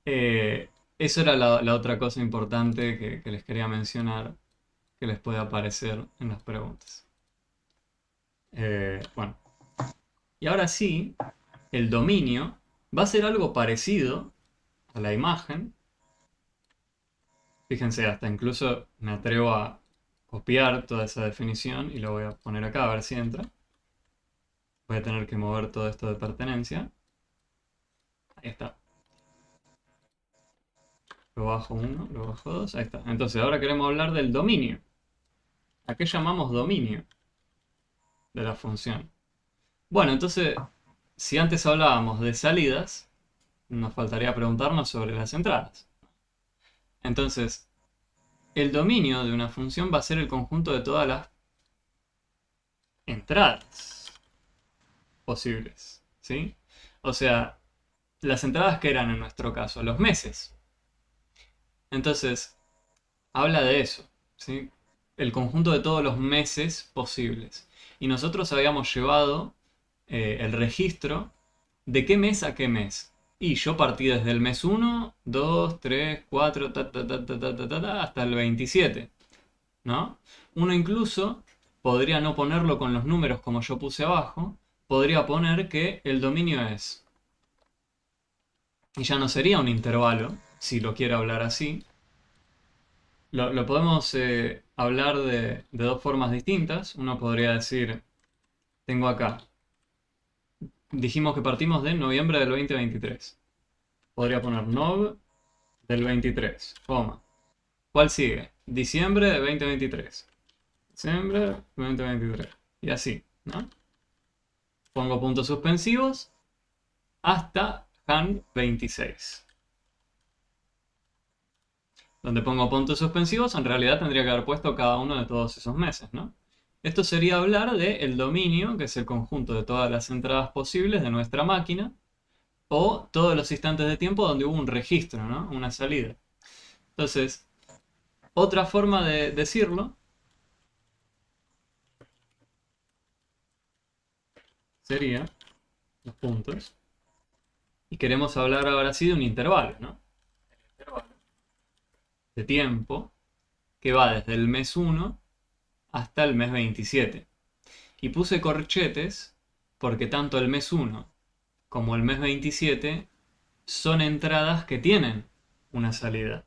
entonces, eso era la otra cosa importante que les quería mencionar, que les puede aparecer en las preguntas. Bueno, y ahora sí, el dominio va a ser algo parecido a la imagen. Fíjense, hasta incluso me atrevo a copiar toda esa definición y lo voy a poner acá a ver si entra. Voy a tener que mover todo esto de pertenencia. Ahí está. Lo bajo 1, lo bajo 2, ahí está. Entonces ahora queremos hablar del dominio. ¿A qué llamamos dominio de la función? Bueno, entonces, si antes hablábamos de salidas, nos faltaría preguntarnos sobre las entradas. Entonces, el dominio de una función va a ser el conjunto de todas las entradas posibles, ¿sí? O sea, las entradas que eran en nuestro caso, los meses. Entonces, habla de eso, ¿sí? El conjunto de todos los meses posibles. Y nosotros habíamos llevado el registro de qué mes a qué mes. Y yo partí desde el mes 1, 2, 3, 4, hasta el 27, ¿no? Uno incluso podría no ponerlo con los números como yo puse abajo, podría poner que el dominio es, y ya no sería un intervalo, si lo quiero hablar así. Lo podemos hablar de dos formas distintas. Uno podría decir, tengo acá, dijimos que partimos de noviembre del 2023. Podría poner nov del 23, coma. ¿Cuál sigue? Diciembre de 2023. Diciembre 2023. Y así, ¿no? Pongo puntos suspensivos hasta Han 26. Donde pongo puntos suspensivos, en realidad tendría que haber puesto cada uno de todos esos meses, ¿no? Esto sería hablar del dominio, que es el conjunto de todas las entradas posibles de nuestra máquina, o todos los instantes de tiempo donde hubo un registro, ¿no? Una salida. Entonces, otra forma de decirlo sería los puntos. Y queremos hablar ahora sí de un intervalo, ¿no? El intervalo de tiempo que va desde el mes 1 hasta el mes 27. Y puse corchetes porque tanto el mes 1 como el mes 27 son entradas que tienen una salida.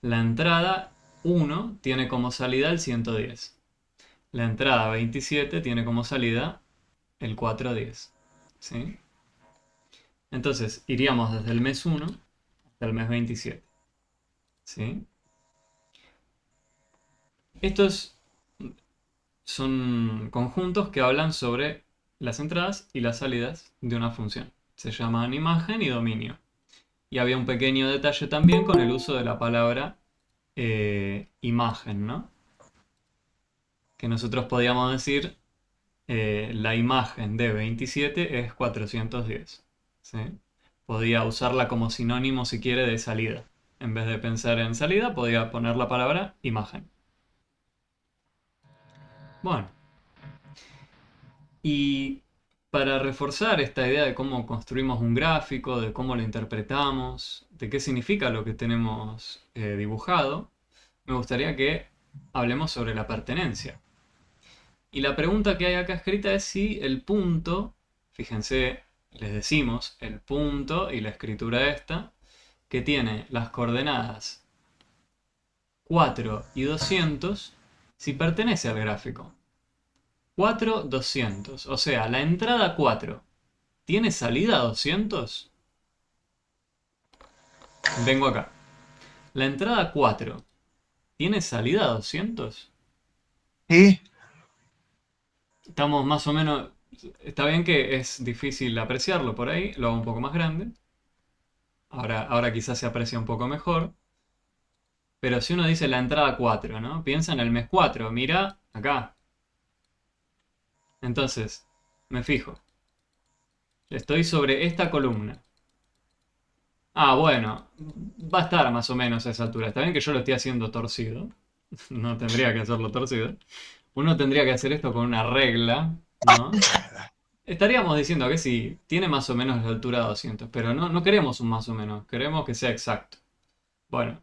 La entrada 1 tiene como salida el 110. La entrada 27 tiene como salida el 410. ¿Sí? Entonces iríamos desde el mes 1 hasta el mes 27. ¿Sí? Estos son conjuntos que hablan sobre las entradas y las salidas de una función. Se llaman imagen y dominio. Y había un pequeño detalle también con el uso de la palabra imagen, ¿no? Que nosotros podíamos decir la imagen de 27 es 410. ¿Sí? Podía usarla como sinónimo si quiere de salida. En vez de pensar en salida, podía poner la palabra imagen. Bueno. Y para reforzar esta idea de cómo construimos un gráfico, de cómo lo interpretamos, de qué significa lo que tenemos dibujado, me gustaría que hablemos sobre la pertenencia. Y la pregunta que hay acá escrita es si el punto, fíjense, les decimos el punto y la escritura esta, que tiene las coordenadas 4 y 200, si pertenece al gráfico. 4, 200. O sea, la entrada 4, ¿tiene salida 200? Vengo acá. La entrada 4, ¿tiene salida 200? ¿Sí? Estamos más o menos... Está bien que es difícil apreciarlo por ahí, lo hago un poco más grande. Ahora quizás se aprecia un poco mejor. Pero si uno dice la entrada 4, ¿no? Piensa en el mes 4, mira acá. Entonces, me fijo. Estoy sobre esta columna. Ah, bueno, va a estar más o menos a esa altura. Está bien que yo lo estoy haciendo torcido. No tendría que hacerlo torcido. Uno tendría que hacer esto con una regla, ¿no? Estaríamos diciendo que sí, tiene más o menos la altura de 200, pero no queremos un más o menos, queremos que sea exacto. Bueno,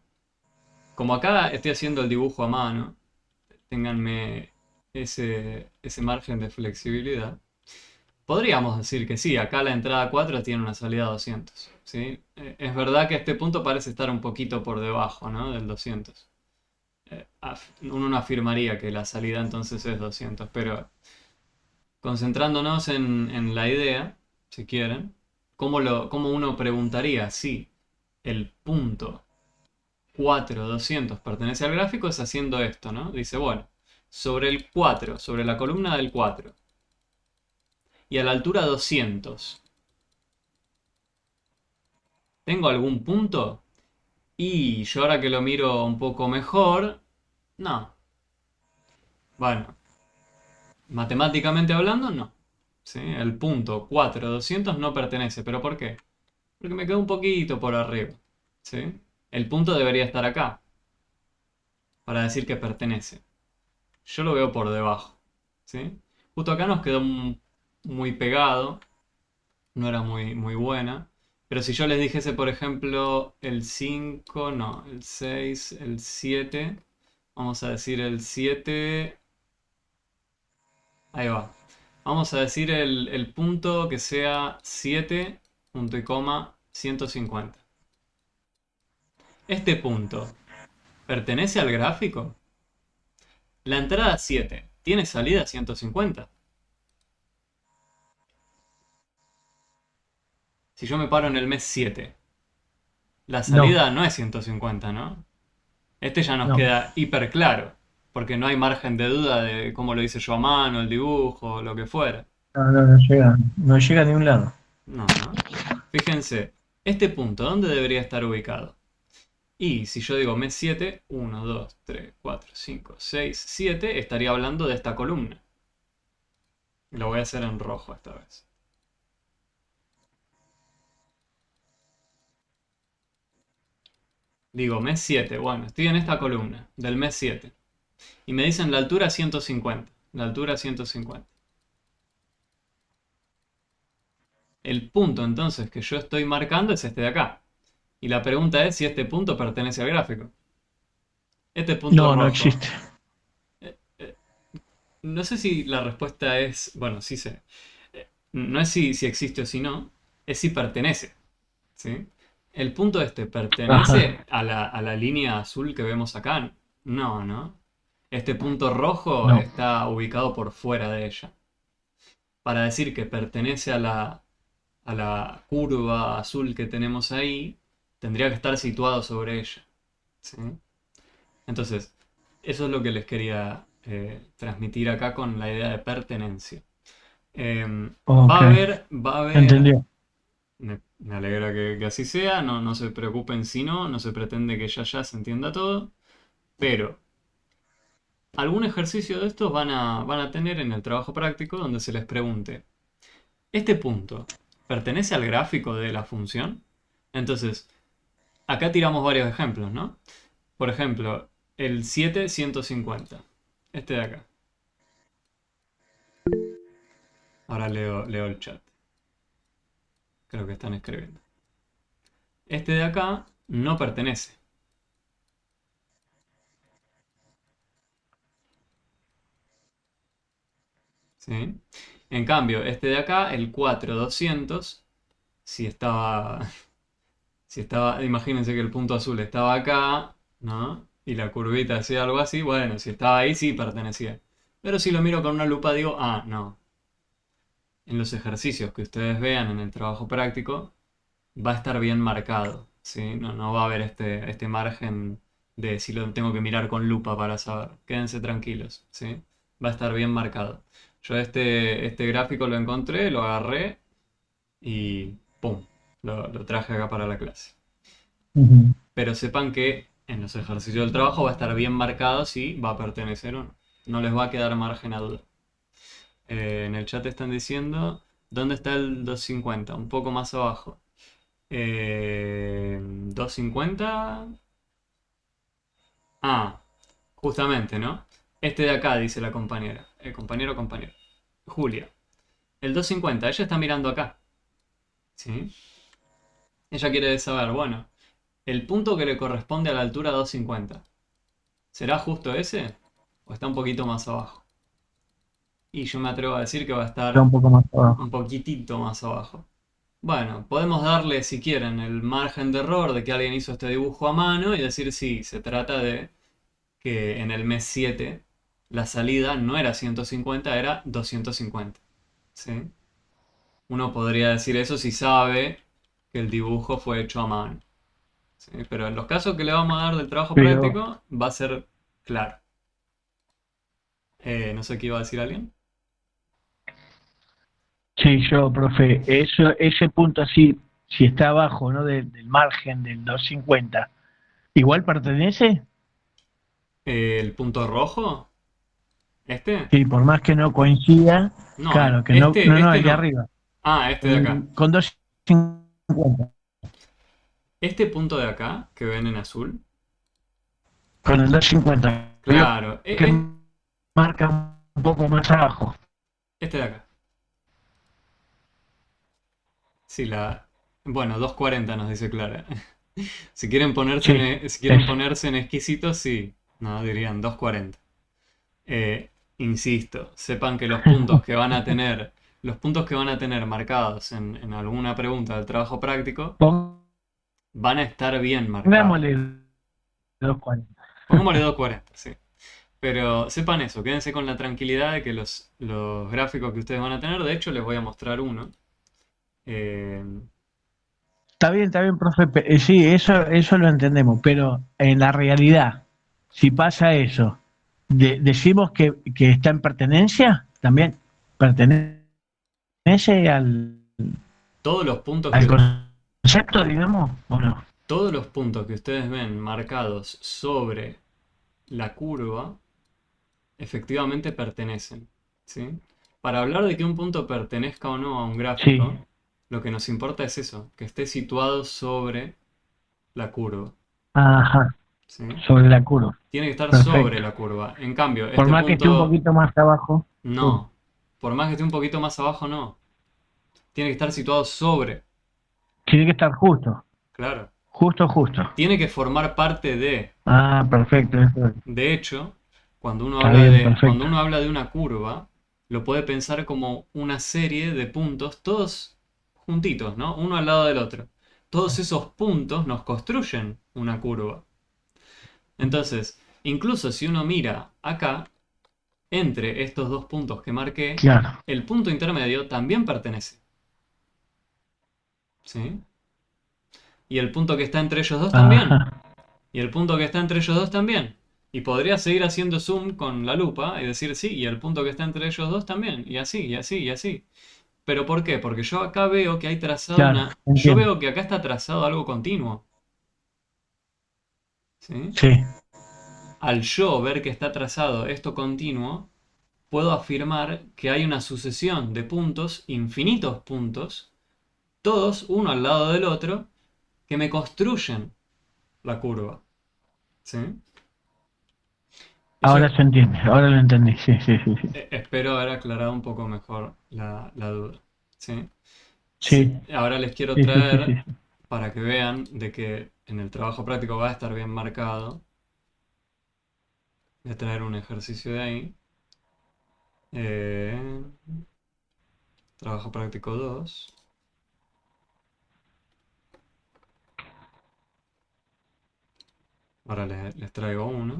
como acá estoy haciendo el dibujo a mano, ténganme ese margen de flexibilidad. Podríamos decir que sí, acá la entrada 4 tiene una salida 200, ¿sí? Es verdad que este punto parece estar un poquito por debajo, ¿no? Del 200. Uno no afirmaría que la salida entonces es 200, pero concentrándonos en la idea, si quieren, ¿cómo uno preguntaría si el punto 4,200 pertenece al gráfico? Es haciendo esto, ¿no? Dice, bueno, sobre el 4, sobre la columna del 4 y a la altura 200, ¿tengo algún punto? Y yo ahora que lo miro un poco mejor, no. Bueno, matemáticamente hablando, no. ¿Sí? El punto 4,200 no pertenece. ¿Pero por qué? Porque me quedo un poquito por arriba. ¿Sí? El punto debería estar acá para decir que pertenece. Yo lo veo por debajo. ¿Sí? Justo acá nos quedó muy pegado. No era muy buena. Pero si yo les dijese, por ejemplo, el 5, no, el 6, el 7. Vamos a decir el 7. Ahí va. Vamos a decir el punto que sea 7, punto y coma, 150. Este punto, ¿pertenece al gráfico? La entrada 7, ¿tiene salida 150? Si yo me paro en el mes 7, la No, salida no es 150, ¿no? Este ya nos no, queda hiper claro, porque no hay margen de duda de cómo lo hice yo a mano, el dibujo, lo que fuera. no llega a ningún lado. No, ¿no? Fíjense, este punto, ¿dónde debería estar ubicado? Y si yo digo mes 7, 1, 2, 3, 4, 5, 6, 7, estaría hablando de esta columna. Lo voy a hacer en rojo esta vez. Digo mes 7, bueno, estoy en esta columna del mes 7. Y me dicen la altura 150. La altura 150. El punto entonces que yo estoy marcando es este de acá. Y la pregunta es si este punto pertenece al gráfico. Este punto No, no rojo. existe. No sé si la respuesta es, bueno, sí sé. No es si existe o si no, es si pertenece. ¿Sí? El punto este, ¿pertenece Ajá, a la línea azul que vemos acá? No, ¿no? Este punto rojo no. está ubicado por fuera de ella. Para decir que pertenece a la curva azul que tenemos ahí, tendría que estar situado sobre ella. ¿Sí? Entonces, eso es lo que les quería transmitir acá con la idea de pertenencia. Ok, Va a haber, entendió. me alegra que así sea, no se preocupen si no se pretende que ya se entienda todo, pero algún ejercicio de estos van a tener en el trabajo práctico donde se les pregunte, ¿este punto pertenece al gráfico de la función? Entonces, acá tiramos varios ejemplos, ¿no? Por ejemplo, el 7, 150. Este de acá. Ahora leo el chat. Creo que están escribiendo. Este de acá no pertenece. ¿Sí? En cambio, este de acá, el 4,200, si estaba, si estaba, imagínense que el punto azul estaba acá, ¿no? Y la curvita hacía algo así, bueno, si estaba ahí sí pertenecía. Pero si lo miro con una lupa digo, ah, no. En los ejercicios que ustedes vean en el trabajo práctico, va a estar bien marcado, ¿sí? No va a haber este margen de si lo tengo que mirar con lupa para saber. Quédense tranquilos, ¿sí? Va a estar bien marcado. Yo este gráfico lo encontré, lo agarré y ¡pum! Lo traje acá para la clase. Ujú. Pero sepan que en los ejercicios del trabajo va a estar bien marcado si va a pertenecer o no. No les va a quedar margen a duda. En el chat están diciendo, ¿Dónde está el 250? Un poco más abajo. 250. Ah, justamente, ¿no? Este de acá, dice la compañera. Compañero o compañero. Julia. El 250, ella está mirando acá. ¿Sí? Ella quiere saber, bueno, el punto que le corresponde a la altura 250. ¿Será justo ese? ¿O está un poquito más abajo? Y yo me atrevo a decir que va a Está estar un poco más abajo. un poquitito más abajo. Bueno, podemos darle, si quieren, el margen de error de que alguien hizo este dibujo a mano y decir sí, se trata de que en el mes 7 la salida no era 150, era 250. ¿Sí? Uno podría decir eso si sabe que el dibujo fue hecho a mano. ¿Sí? Pero en los casos que le vamos a dar del trabajo Pero, práctico va a ser claro. No sé qué iba a decir alguien. sí, yo, profe, ese punto así, si está abajo, ¿no? Del margen del 250, ¿igual pertenece? El punto rojo, este. Sí, por más que no coincida, No, claro, que no, no, este el de no. arriba, Ah, este de acá. con 250, Este punto de acá, que ven en azul. con el 250, veo Claro, que marca un poco más abajo. este de acá. Sí, bueno, 240 nos dice Clara. Si quieren ponerse Sí, si quieren ese. ponerse en exquisitos, sí. No, dirían 240. Insisto, sepan que los puntos que van a tener marcados en alguna pregunta del trabajo práctico van a estar bien marcados. Pongámosle 240. Pongámosle 240, sí. Pero sepan eso, quédense con la tranquilidad de que los gráficos que ustedes van a tener, de hecho les voy a mostrar uno. Eh, Está bien, profe. Sí, eso lo entendemos, pero en la realidad, si pasa eso, decimos que está en pertenencia, también pertenece todos los puntos al que, concepto, digamos, ¿o no? todos los puntos que ustedes ven marcados sobre la curva efectivamente pertenecen, ¿sí? Para hablar de que un punto pertenezca o no a un Sí, gráfico, lo que nos importa es eso, que esté situado sobre la curva, ajá, ¿sí? sobre la curva. Tiene que estar sobre Perfecto. la curva. En cambio, Por este más que esté un punto poquito más abajo, no. Por más que esté un poquito más abajo, no. Tiene que estar situado sobre, tiene que estar justo, claro. justo, justo. Tiene que formar parte de. Ah, perfecto, De hecho, está bien, cuando perfecto. uno habla de una curva, lo puede pensar como una serie de puntos, todos juntitos, ¿no? Uno al lado del otro. Todos esos puntos nos construyen una curva. Entonces, incluso si uno mira acá, entre estos dos puntos que marqué, Claro. el punto intermedio también pertenece. ¿Sí? Y el punto que está entre ellos dos también. Ajá. Y el punto que está entre ellos dos también. Y podría seguir haciendo zoom con la lupa y decir sí, y el punto que está entre ellos dos también. Y así, y así, y así. ¿Pero por qué? Porque yo acá veo que hay trazado Claro, una. Yo entiendo. veo que acá está trazado algo continuo. ¿Sí? Sí. Al yo ver que está trazado esto continuo, puedo afirmar que hay una sucesión de puntos, infinitos puntos, todos uno al lado del otro, que me construyen la curva. ¿Sí? Eso Ahora se entiende, ahora lo entendí. Sí, sí, sí, sí. espero haber aclarado un poco mejor la duda. ¿Sí? Sí, Ahora les quiero sí, sí, sí, traer, sí. para que vean de que en el trabajo práctico va a estar bien marcado, voy a traer un ejercicio de ahí. Eh, trabajo práctico 2. Ahora les traigo uno.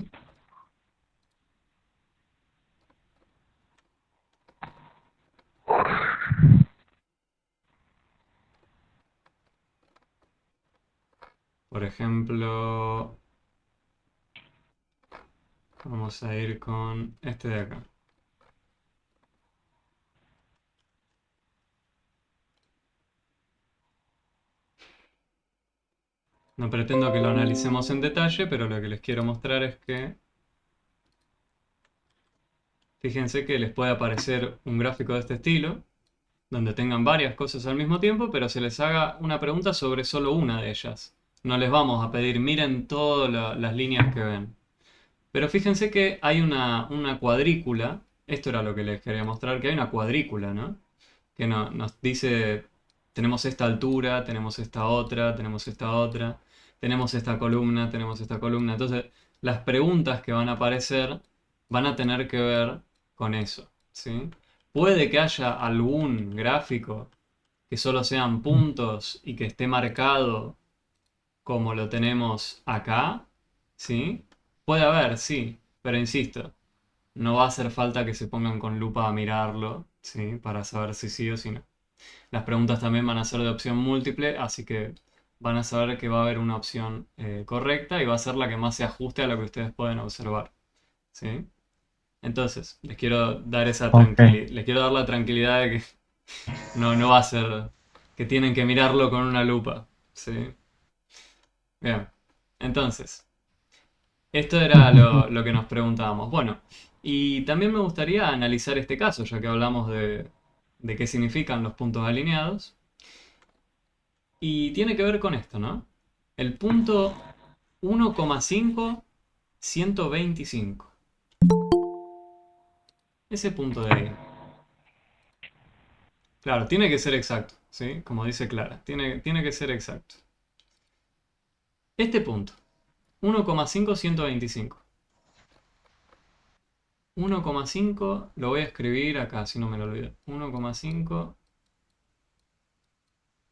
Por ejemplo, vamos a ir con este de acá. No pretendo que lo analicemos en detalle, pero lo que les quiero mostrar es que fíjense que les puede aparecer un gráfico de este estilo, donde tengan varias cosas al mismo tiempo, pero se les haga una pregunta sobre solo una de ellas. No les vamos a pedir, miren todas las líneas que ven. Pero fíjense que hay una cuadrícula, esto era lo que les quería mostrar, que hay una cuadrícula, ¿no? Que nos dice, tenemos esta altura, tenemos esta otra, tenemos esta otra, tenemos esta columna, tenemos esta columna. Entonces, las preguntas que van a aparecer van a tener que ver con eso, ¿sí? Puede que haya algún gráfico que solo sean puntos y que esté marcado como lo tenemos acá, ¿sí? Puede haber, sí, pero insisto, no va a hacer falta que se pongan con lupa a mirarlo, ¿sí? Para saber si sí o si no. Las preguntas también van a ser de opción múltiple, así que van a saber que va a haber una opción correcta y va a ser la que más se ajuste a lo que ustedes pueden observar, ¿sí? Entonces, les quiero dar Ok. les quiero dar la tranquilidad de que no va a ser que tienen que mirarlo con una lupa, ¿sí? Bien, entonces, esto era lo que nos preguntábamos. Bueno, y también me gustaría analizar este caso, ya que hablamos de qué significan los puntos alineados. Y tiene que ver con esto, ¿no? El punto 1,5125. Ese punto de ahí. Claro, tiene que ser exacto, ¿sí? Como dice Clara, tiene que ser exacto. Este punto, 1,5125. 1,5 lo voy a escribir acá, si no me lo olvido. 1,5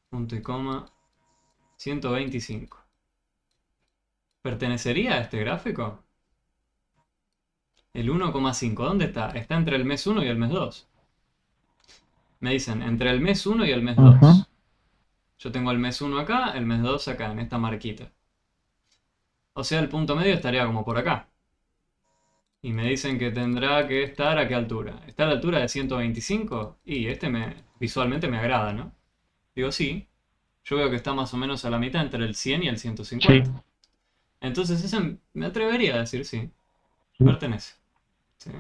punto y coma 125. ¿Pertenecería a este gráfico? El 1,5, ¿dónde está? Está entre el mes 1 y el mes 2. Me dicen, entre el mes 1 y el mes 2. Ujú. Yo tengo el mes 1 acá, el mes 2 acá, en esta marquita. O sea, el punto medio estaría como por acá. Y me dicen que tendrá que estar a qué altura. ¿Está a la altura de 125? Y visualmente me agrada, ¿no? Digo, sí. Yo veo que está más o menos a la mitad entre el 100 y el Sí. 150. Entonces ese me atrevería a decir sí, Sí. pertenece. ¿Sí?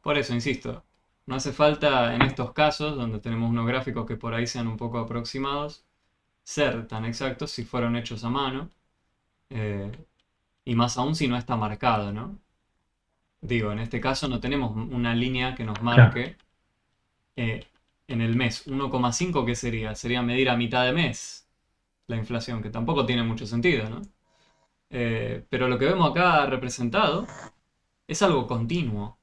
Por eso, insisto, no hace falta en estos casos, donde tenemos unos gráficos que por ahí sean un poco aproximados, ser tan exactos si fueron hechos a mano, eh, y más aún si no está marcado, ¿no? Digo, en este caso no tenemos una línea que nos Claro. marque en el mes. 1,5, ¿qué sería? Sería medir a mitad de mes la inflación, que tampoco tiene mucho sentido, ¿no? Pero lo que vemos acá representado es algo continuo.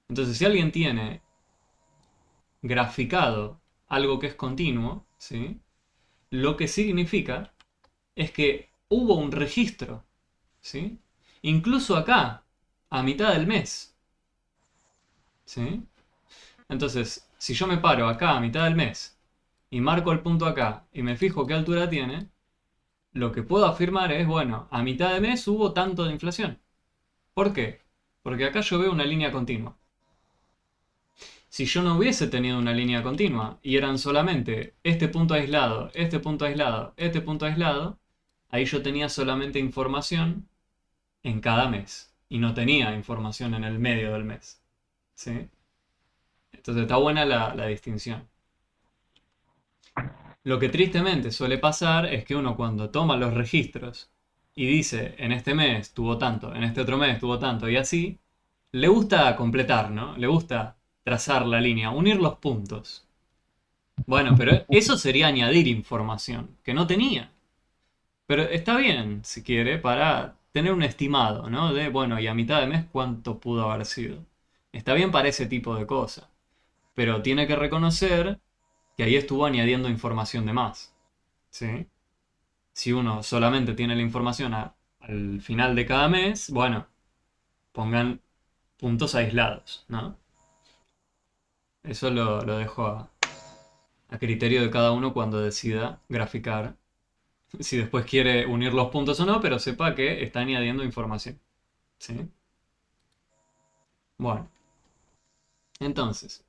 Entonces, si alguien tiene graficado algo que es continuo, ¿sí? Lo que significa es que hubo un registro, ¿sí? Incluso acá, a mitad del mes, ¿sí? Entonces, si yo me paro acá a mitad del mes y marco el punto acá y me fijo qué altura tiene, lo que puedo afirmar es, bueno, a mitad de mes hubo tanto de inflación. ¿Por qué? Porque acá yo veo una línea continua. Si yo no hubiese tenido una línea continua y eran solamente este punto aislado, este punto aislado, este punto aislado, ahí yo tenía solamente información en cada mes y no tenía información en el medio del mes, ¿sí? Entonces está buena la distinción. Lo que tristemente suele pasar es que uno cuando toma los registros y dice en este mes tuvo tanto, en este otro mes tuvo tanto y así, le gusta completar, ¿no? Le gusta trazar la línea, unir los puntos. Bueno, pero eso sería añadir información que no tenía. Pero está bien, si quiere, para tener un estimado, ¿no? De, bueno, y a mitad de mes, ¿cuánto pudo haber sido? Está bien para ese tipo de cosas. Pero tiene que reconocer que ahí estuvo añadiendo información de más. ¿Sí? Si uno solamente tiene la información al final de cada mes, bueno, pongan puntos aislados, ¿no? Eso lo dejo a criterio de cada uno cuando decida graficar. Si después quiere unir los puntos o no, pero sepa que está añadiendo información. ¿Sí? Bueno, entonces,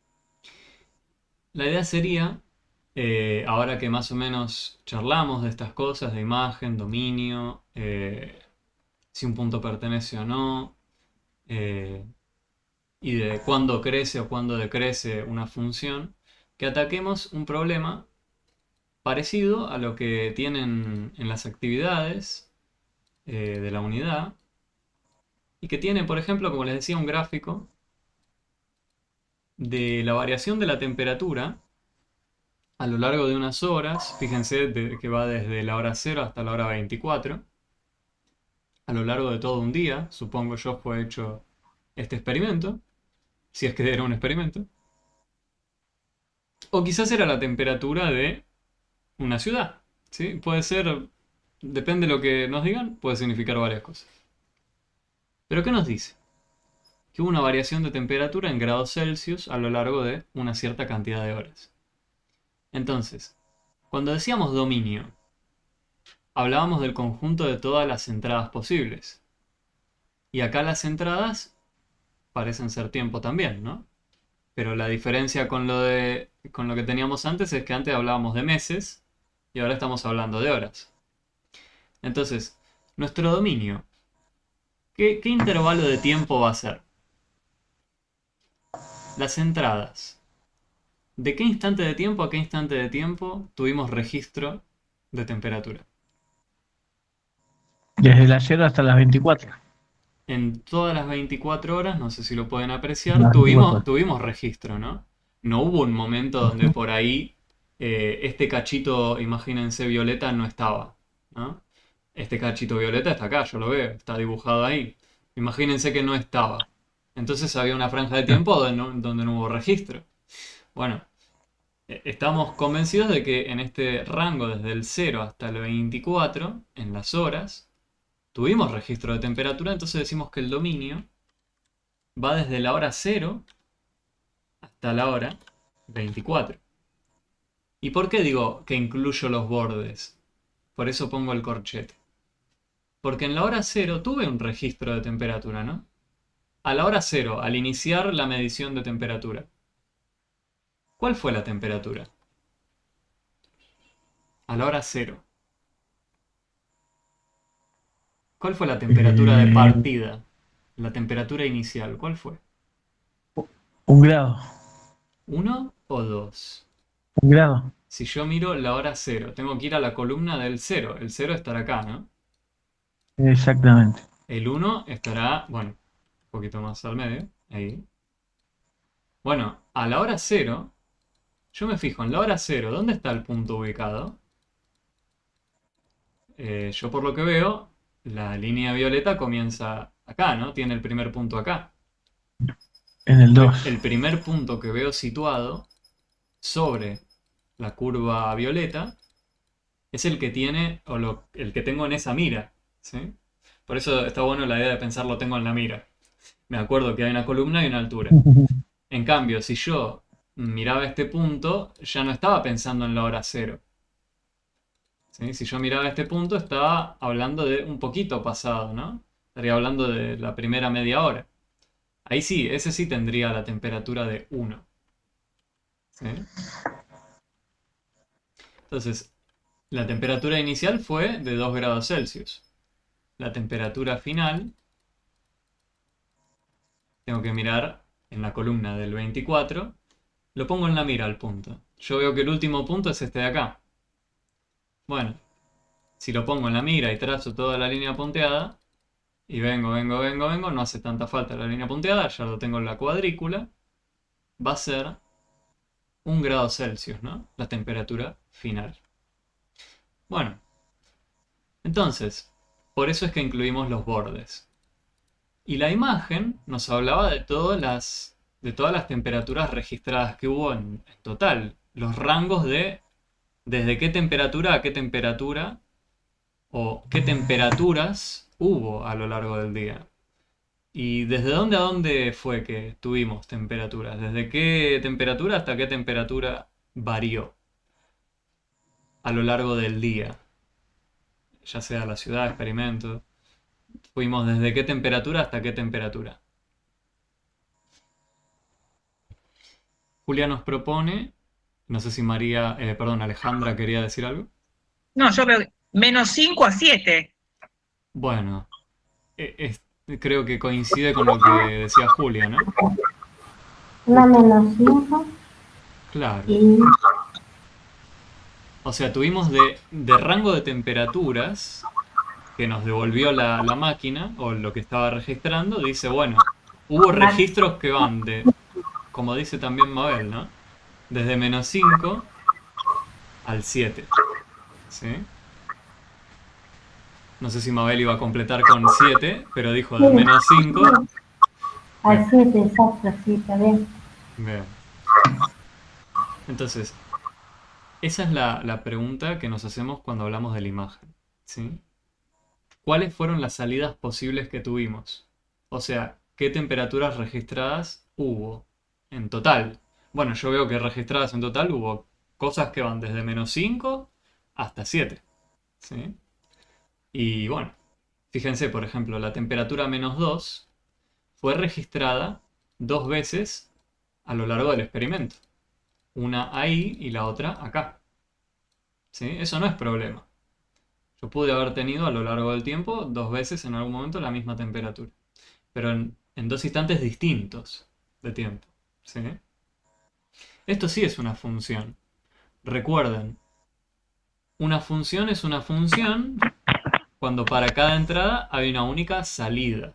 la idea sería, ahora que más o menos charlamos de estas cosas, de imagen, dominio, si un punto pertenece o no, y de cuándo crece o cuándo decrece una función, que ataquemos un problema parecido a lo que tienen en las actividades de la unidad y que tiene, por ejemplo, como les decía, un gráfico de la variación de la temperatura a lo largo de unas horas. Fíjense que va desde la hora 0 hasta la hora 24. A lo largo de todo un día, supongo yo, fue hecho este experimento, si es que era un experimento. O quizás era la temperatura de una ciudad, ¿sí? Puede ser, depende de lo que nos digan, puede significar varias cosas. ¿Pero qué nos dice? Que hubo una variación de temperatura en grados Celsius a lo largo de una cierta cantidad de horas. Entonces, cuando decíamos dominio, hablábamos del conjunto de todas las entradas posibles. Y acá las entradas parecen ser tiempo también, ¿no? Pero la diferencia con lo que teníamos antes es que antes hablábamos de meses y ahora estamos hablando de horas. Entonces, nuestro dominio, ¿qué intervalo de tiempo va a ser? Las entradas. ¿De qué instante de tiempo a qué instante de tiempo tuvimos registro de temperatura? Desde las 0 hasta las 24. En todas las 24 horas, no sé si lo pueden apreciar, Las 24. tuvimos registro, ¿no? No hubo un momento donde por ahí este cachito, imagínense, violeta, no estaba, ¿no? Este cachito violeta está acá, yo lo veo, está dibujado ahí. Imagínense que no estaba. Entonces había una franja de tiempo donde no hubo registro. Bueno, estamos convencidos de que en este rango desde el 0 hasta el 24, en las horas, tuvimos registro de temperatura, entonces decimos que el dominio va desde la hora 0 hasta la hora 24. ¿Y por qué digo que incluyo los bordes? Por eso pongo el corchete. Porque en la hora 0 tuve un registro de temperatura, ¿no? A la hora 0, al iniciar la medición de temperatura. ¿Cuál fue la temperatura? A la hora 0. ¿Cuál fue la temperatura de partida? La temperatura inicial, ¿cuál fue? 1 grado. ¿1 o 2? 1 grado. Si yo miro la hora 0, tengo que ir a la columna del 0. El 0 estará acá, ¿no? Exactamente. El 1 estará, bueno, un poquito más al medio, ahí. Bueno, a la hora 0, yo me fijo en la hora 0, ¿dónde está el punto ubicado? Yo por lo que veo, la línea violeta comienza acá, ¿no? Tiene el primer punto acá. En el 2. El primer punto que veo situado sobre la curva violeta es el que tiene, el que tengo en esa mira, ¿sí? Por eso está bueno la idea de pensar lo tengo en la mira. Me acuerdo que hay una columna y una altura. En cambio, si yo miraba este punto, ya no estaba pensando en la hora 0. ¿Sí? Si yo miraba este punto, estaba hablando de un poquito pasado, ¿no? Estaría hablando de la primera media hora. Ahí sí, ese sí tendría la temperatura de 1. ¿Sí? Entonces, la temperatura inicial fue de 2 grados Celsius. La temperatura final, tengo que mirar en la columna del 24, lo pongo en la mira al punto. Yo veo que el último punto es este de acá. Bueno, si lo pongo en la mira y trazo toda la línea punteada, y vengo, no hace tanta falta la línea punteada, ya lo tengo en la cuadrícula, va a ser 1 grado Celsius, ¿no? La temperatura final. Bueno, entonces, por eso es que incluimos los bordes. Y la imagen nos hablaba de todas las temperaturas registradas que hubo en total. Los rangos de desde qué temperatura a qué temperatura o qué temperaturas hubo a lo largo del día. ¿Y desde dónde a dónde fue que tuvimos temperaturas? ¿Desde qué temperatura hasta qué temperatura varió a lo largo del día? Ya sea la ciudad, experimento. Fuimos desde qué temperatura hasta qué temperatura. Julia nos propone, no sé si Alejandra quería decir algo. No, yo veo -5 a 7. Bueno, creo que coincide con lo que decía Julia, ¿no? La -5. Claro. Y O sea, tuvimos de rango de temperaturas que nos devolvió la máquina o lo que estaba registrando. Dice, bueno, hubo registros que van de, como dice también Mabel, ¿no? Desde -5 al 7. ¿Sí? No sé si Mabel iba a completar con 7, pero dijo de -5. al 7, exacto, sí, está bien. Bien. Entonces, esa es la pregunta que nos hacemos cuando hablamos de la imagen. ¿Sí? ¿Cuáles fueron las salidas posibles que tuvimos? O sea, ¿qué temperaturas registradas hubo en total? Bueno, yo veo que registradas en total hubo cosas que van desde -5 hasta 7. ¿Sí? Y bueno, fíjense, por ejemplo, la temperatura -2 fue registrada 2 veces a lo largo del experimento. Una ahí y la otra acá. ¿Sí? Eso no es problema. Yo pude haber tenido a lo largo del tiempo 2 veces en algún momento la misma temperatura. Pero en 2 instantes distintos de tiempo. ¿Sí? Esto sí es una función. Recuerden, una función es una función cuando para cada entrada hay una única salida.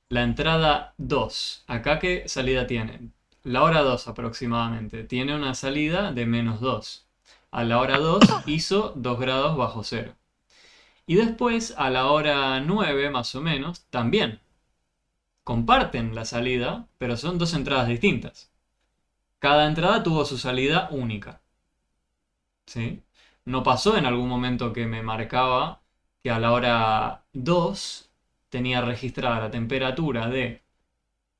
La entrada 2, ¿acá qué salida tiene? La hora 2 aproximadamente, tiene una salida de -2. A la hora 2 hizo 2 grados bajo cero. Y después, a la hora 9 más o menos, también. Comparten la salida, pero son 2 entradas distintas. Cada entrada tuvo su salida única. ¿Sí? No pasó en algún momento que me marcaba que a la hora 2 tenía registrada la temperatura de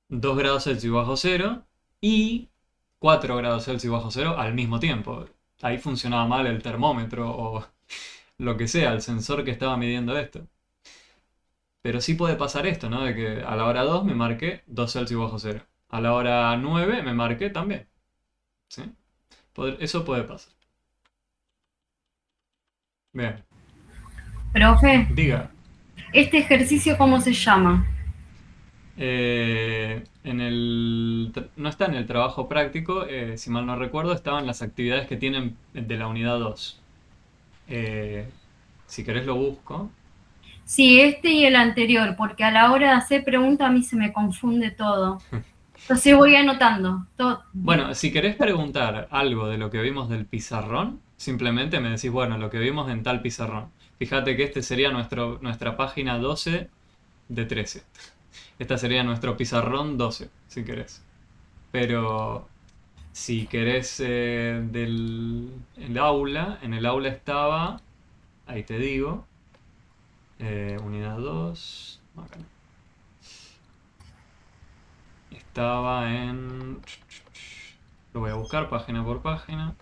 2 grados Celsius bajo cero y 4 grados Celsius bajo cero al mismo tiempo. Ahí funcionaba mal el termómetro o lo que sea, el sensor que estaba midiendo esto. Pero sí puede pasar esto, ¿no? De que a la hora 2 me marque 2 Celsius bajo cero. A la hora 9 me marque también. ¿Sí? Eso puede pasar. Bien. Profe, Diga. ¿este ejercicio cómo se llama? No está en el trabajo práctico, si mal no recuerdo, estaban las actividades que tienen de la unidad 2. Si querés lo busco. Sí, este y el anterior, porque a la hora de hacer preguntas a mí se me confunde todo. Entonces voy anotando todo. Bueno, si querés preguntar algo de lo que vimos del pizarrón, simplemente me decís, bueno, lo que vimos en tal pizarrón. Fíjate que este sería nuestra página 12 de 13. Esta sería nuestro pizarrón 12, si querés. Pero si querés el aula, en el aula estaba, ahí te digo, unidad 2, acá no. Estaba en... Lo voy a buscar página por página.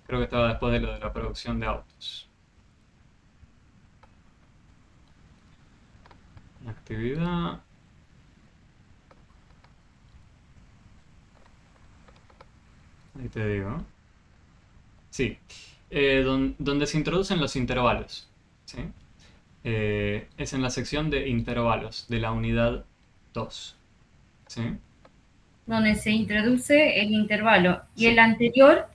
Creo que estaba después de lo de la producción de autos. Actividad. Ahí te digo. Sí. Donde se introducen los intervalos. ¿Sí? Es en la sección de intervalos de la unidad 2. ¿Sí? Donde se introduce el intervalo. Y Sí. el anterior,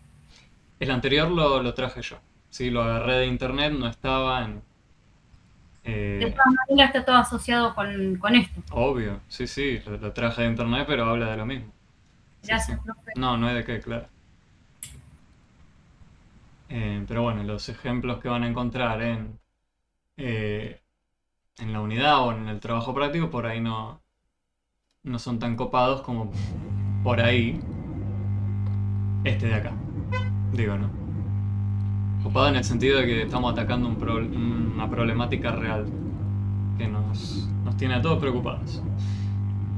El anterior lo traje yo. ¿Sí? Lo agarré de internet, no estaba en... de todas maneras, está todo asociado con esto. Obvio, sí, lo traje de internet, pero habla de lo mismo. Sí, Gracias, sí. profe. No hay de qué, claro. Pero bueno, los ejemplos que van a encontrar en la unidad o en el trabajo práctico, por ahí no son tan copados como por ahí este de acá. Digo, ¿no? Copado en el sentido de que estamos atacando una problemática real que nos tiene a todos preocupados.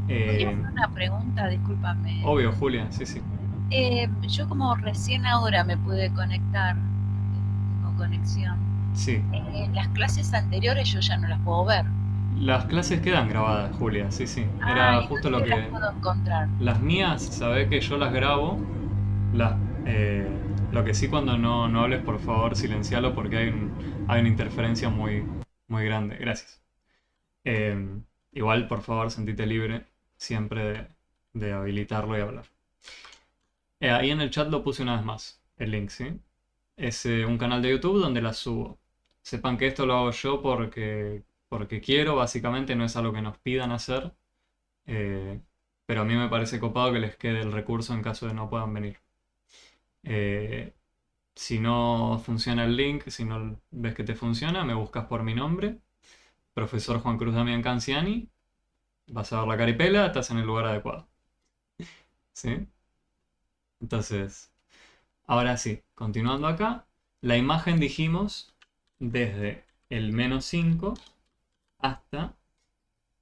¿Podría hacer una pregunta? Discúlpame. Obvio, Julia, sí. Yo como recién ahora me pude conectar, tengo conexión. Sí. Las clases anteriores yo ya no las puedo ver. Las clases quedan grabadas, Julia, sí. Era justo lo ¿dónde que... las puedo encontrar? Las mías, sabés que yo las grabo. Lo que sí, cuando no hables, por favor, silencialo porque hay una interferencia muy, muy grande. Gracias. Igual, por favor, sentite libre siempre de habilitarlo y hablar. Ahí en el chat lo puse una vez más, el link, ¿sí? Es un canal de YouTube donde las subo. Sepan que esto lo hago yo porque quiero, básicamente no es algo que nos pidan hacer. Pero a mí me parece copado que les quede el recurso en caso de no puedan venir. Si no funciona el link, si no ves que te funciona, me buscas por mi nombre, profesor Juan Cruz Damián Canciani, vas a ver la caripela, estás en el lugar adecuado. ¿Sí? Entonces, ahora sí, continuando acá, la imagen dijimos desde el -5 hasta,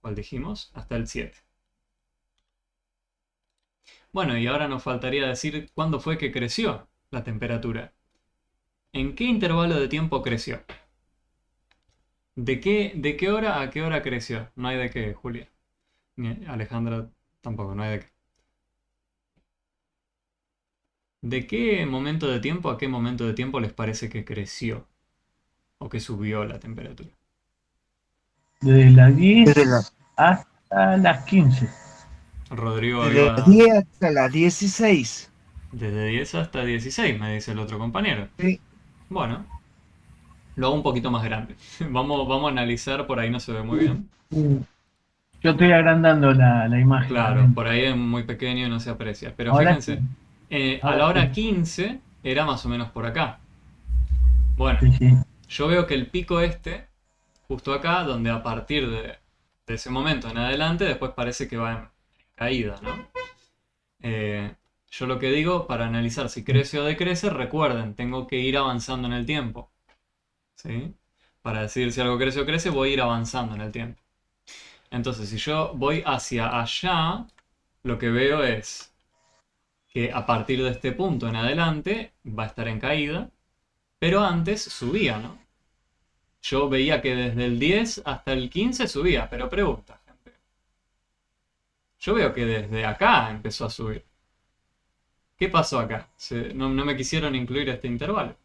¿cuál dijimos? Hasta el 7. Bueno, y ahora nos faltaría decir cuándo fue que creció la temperatura. ¿En qué intervalo de tiempo creció? ¿De qué hora a qué hora creció? No hay de qué, Julia. Ni Alejandra tampoco, no hay de qué. ¿De qué momento de tiempo a qué momento de tiempo les parece que creció? ¿O que subió la temperatura? Desde las 10 Desde las, hasta las 15. Rodrigo desde iba las 10 hasta las 16. desde 10 hasta 16, me dice el otro compañero. Sí. Bueno, lo hago un poquito más grande. Vamos a analizar, por ahí no se ve muy bien. Yo estoy agrandando la imagen. Claro, también. por ahí es muy pequeño y no se aprecia. Pero Ahora fíjense, a ahora la hora sí. 15 era más o menos por acá. Bueno, Sí, sí. yo veo que el pico justo acá, donde a partir de ese momento en adelante, después parece que va en caída, ¿no? Yo lo que digo, para analizar si crece o decrece, recuerden, tengo que ir avanzando en el tiempo. ¿Sí? Para decir si algo crece o crece, voy a ir avanzando en el tiempo. Entonces, si yo voy hacia allá, lo que veo es que a partir de este punto en adelante va a estar en caída, pero antes subía, ¿no? Yo veía que desde el 10 hasta el 15 subía, pero pregunta, gente. Yo veo que desde acá empezó a subir. ¿Qué pasó acá? No me quisieron incluir este intervalo.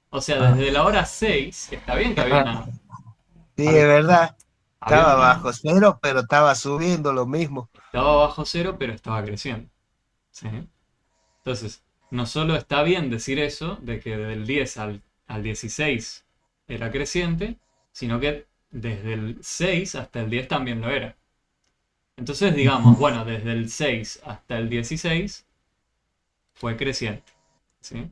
O sea, desde la hora 6, está bien que Sí, es había verdad. Estaba una, bajo cero, pero estaba subiendo lo mismo. estaba bajo cero, pero estaba creciendo. ¿Sí? Entonces, no solo está bien decir eso, de que del 10 al 16 era creciente, sino que desde el 6 hasta el 10 también lo era. Entonces, digamos, bueno, desde el 6 hasta el 16 fue creciente. ¿Sí?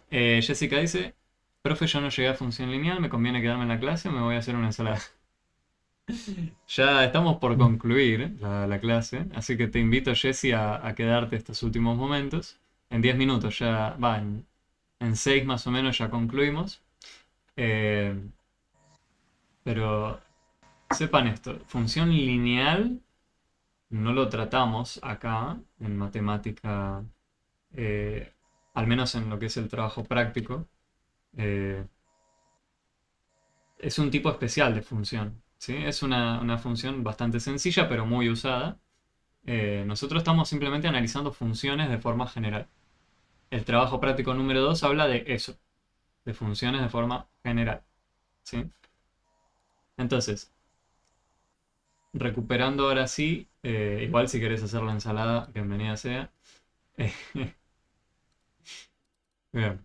Jessica dice, profe, yo no llegué a función lineal, me conviene quedarme en la clase, me voy a hacer una ensalada. Ya estamos por concluir la clase, así que te invito, Jessy, a quedarte estos últimos momentos. En 10 minutos ya, en 6 más o menos ya concluimos. Pero sepan esto, función lineal no lo tratamos acá en matemática, al menos en lo que es el trabajo práctico. Es un tipo especial de función, ¿sí? Es una función bastante sencilla, pero muy usada. Nosotros estamos simplemente analizando funciones de forma general. El trabajo práctico número 2 habla de eso, de funciones de forma general, ¿sí? Entonces, recuperando ahora sí, igual si querés hacer la ensalada, bienvenida sea. Bien.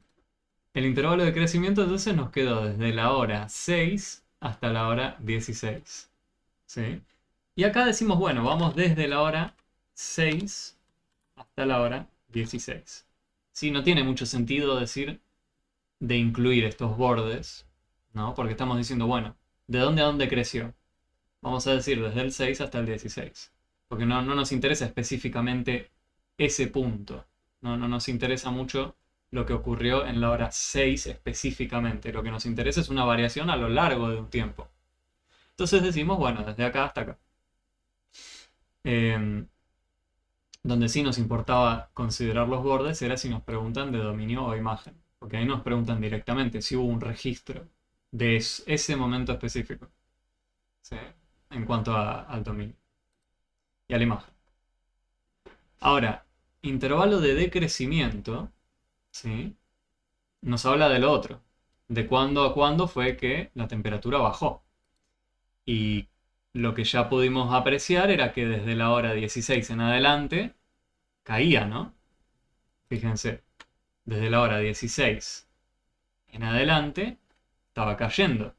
El intervalo de crecimiento entonces nos quedó desde la hora 6 hasta la hora 16. ¿Sí? Y acá decimos, bueno, vamos desde la hora 6 hasta la hora 16. ¿Sí? No tiene mucho sentido decir de incluir estos bordes, ¿no? Porque estamos diciendo, bueno, ¿de dónde a dónde creció? Vamos a decir desde el 6 hasta el 16. Porque no nos interesa específicamente ese punto. No nos interesa mucho lo que ocurrió en la hora 6 específicamente. Lo que nos interesa es una variación a lo largo de un tiempo. Entonces decimos, bueno, desde acá hasta acá. Donde sí nos importaba considerar los bordes era si nos preguntan de dominio o imagen. Porque ahí nos preguntan directamente si hubo un registro de ese momento específico. ¿Sí? En cuanto al dominio. Y a la imagen. Ahora, intervalo de decrecimiento, ¿sí? Nos habla de lo otro. De cuándo a cuándo fue que la temperatura bajó. Y lo que ya pudimos apreciar era que desde la hora 16 en adelante caía, ¿no? Fíjense, desde la hora 16 en adelante estaba cayendo.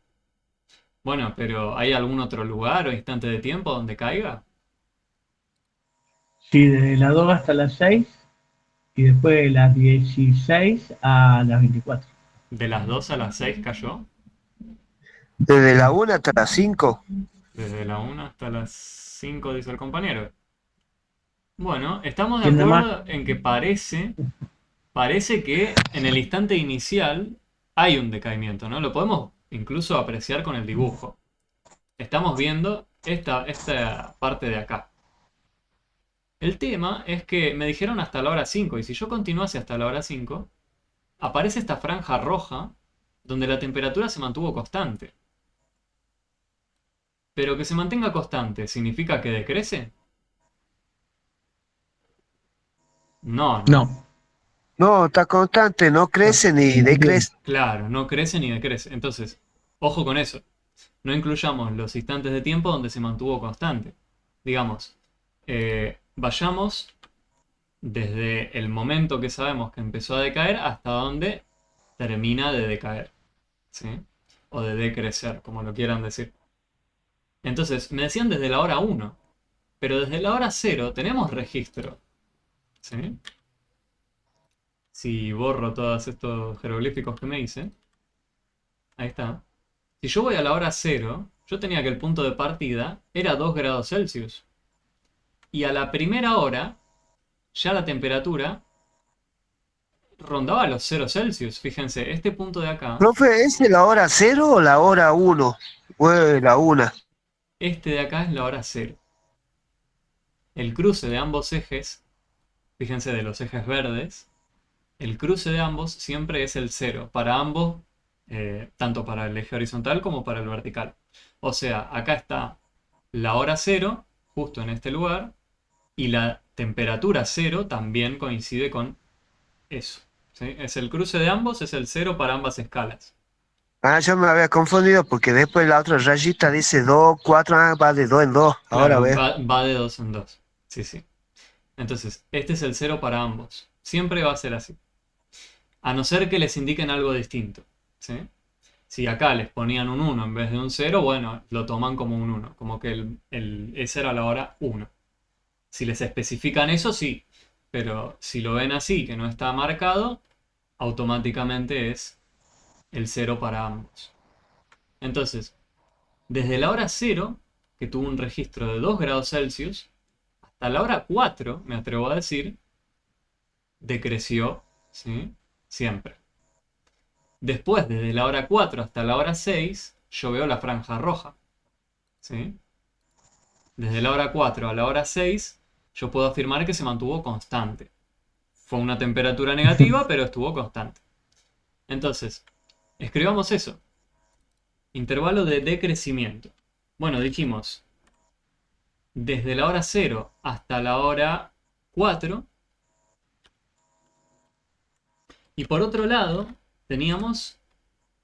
Bueno, pero ¿hay algún otro lugar o instante de tiempo donde caiga? Sí, desde las 2 hasta las 6 y después de las 16 a las 24. ¿De las 2 a las 6 cayó? Desde la 1 hasta las 5. Desde la 1 hasta las 5, dice el compañero. Bueno, estamos de ¿Tiene más? acuerdo en que parece que en el instante inicial hay un decaimiento, ¿no? Lo podemos incluso apreciar con el dibujo. Estamos viendo esta parte de acá. El tema es que me dijeron hasta la hora 5, y si yo continuase hasta la hora 5, aparece esta franja roja donde la temperatura se mantuvo constante. Pero que se mantenga constante, ¿significa que decrece? No, no. No. No, está constante, no crece ni decrece. Claro, no crece ni decrece. Entonces, ojo con eso. No incluyamos los instantes de tiempo donde se mantuvo constante. Digamos, vayamos desde el momento que sabemos que empezó a decaer hasta donde termina de decaer, ¿sí? O de decrecer, como lo quieran decir. Entonces, me decían desde la hora 1, pero desde la hora 0 tenemos registro, ¿sí? Si borro todos estos jeroglíficos que me hice, ahí está. Si yo voy a la hora 0, yo tenía que el punto de partida era 2 grados Celsius. Y a la primera hora, ya la temperatura rondaba los 0 Celsius. Fíjense, este punto de acá, Profe, ¿es la hora 0 o la hora 1? O la 1. este de acá es la hora 0. El cruce de ambos ejes, fíjense de los ejes verdes, el cruce de ambos siempre es el 0, para ambos, tanto para el eje horizontal como para el vertical. O sea, acá está la hora 0, justo en este lugar, y la temperatura 0 también coincide con eso, ¿sí? Es el cruce de ambos, es el 0 para ambas escalas. Ah, yo me había confundido porque después la otra rayita dice 2, 4, va de 2 en 2. Ahora Claro, ve. va de 2 en 2. Sí, sí. Entonces, este es el 0 para ambos. Siempre va a ser así. A no ser que les indiquen algo distinto, ¿sí? Si acá les ponían un 1 en vez de un 0, bueno, lo toman como un 1. Como que esa era la hora 1. Si les especifican eso, sí. Pero si lo ven así, que no está marcado, automáticamente es el 0 para ambos. Entonces, desde la hora 0, que tuvo un registro de 2 grados Celsius, hasta la hora 4, me atrevo a decir, decreció, ¿sí? Siempre. Después, desde la hora 4 hasta la hora 6, yo veo la franja roja, ¿sí? Desde la hora 4 a la hora 6, yo puedo afirmar que se mantuvo constante. Fue una temperatura negativa, pero estuvo constante. Entonces, escribamos eso. Intervalo de decrecimiento. Bueno, dijimos, desde la hora 0 hasta la hora 4. Y por otro lado, teníamos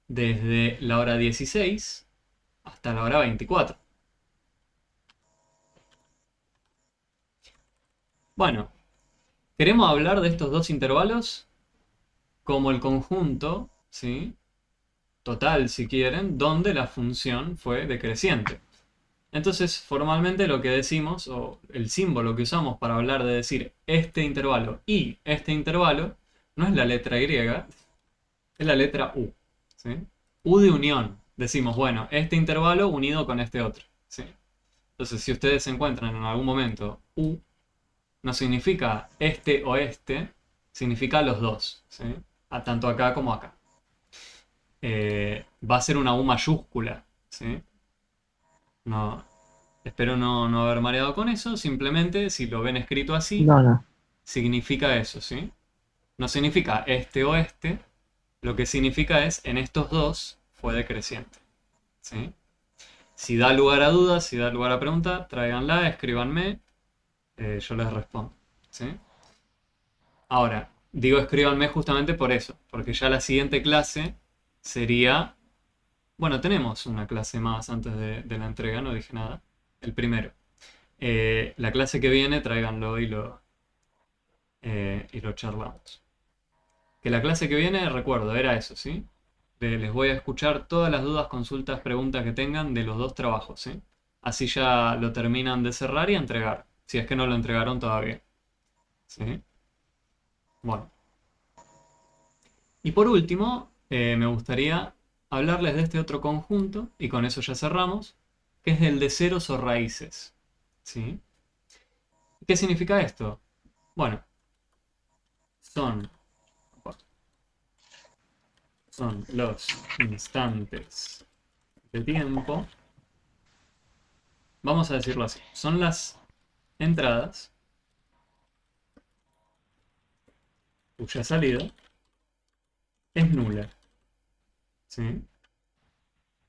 desde la hora 16 hasta la hora 24. Bueno, queremos hablar de estos dos intervalos como el conjunto, ¿sí? Total, si quieren, donde la función fue decreciente. Entonces, formalmente lo que decimos, o el símbolo que usamos para hablar de decir este intervalo y este intervalo, no es la letra Y, es la letra U, ¿sí? U de unión. Decimos, bueno, este intervalo unido con este otro, ¿sí? Entonces, si ustedes se encuentran en algún momento U, no significa este o este, significa los dos, ¿sí? Tanto acá como acá. Va a ser una U mayúscula, ¿sí? No, espero no haber mareado con eso. Simplemente, si lo ven escrito así, No. significa eso, ¿sí? No significa este o este. Lo que significa es, en estos dos fue decreciente, ¿sí? Si da lugar a dudas, si da lugar a pregunta, tráiganla, escríbanme, yo les respondo, ¿sí? Ahora, digo escríbanme justamente por eso, porque ya la siguiente clase sería... Bueno, tenemos una clase más antes de la entrega, no dije nada. el primero. La clase que viene tráiganlo y lo charlamos. Que la clase que viene, recuerdo, era eso, ¿sí? Les voy a escuchar todas las dudas, consultas, preguntas que tengan de los dos trabajos, ¿sí? Así ya lo terminan de cerrar y entregar, si es que no lo entregaron todavía. ¿Sí? Bueno. Y por último, me gustaría hablarles de este otro conjunto, y con eso ya cerramos, que es el de ceros o raíces. ¿Sí? ¿Qué significa esto? Bueno, son los instantes de tiempo. Vamos a decirlo así. Son las entradas cuya salida es nula. ¿Sí?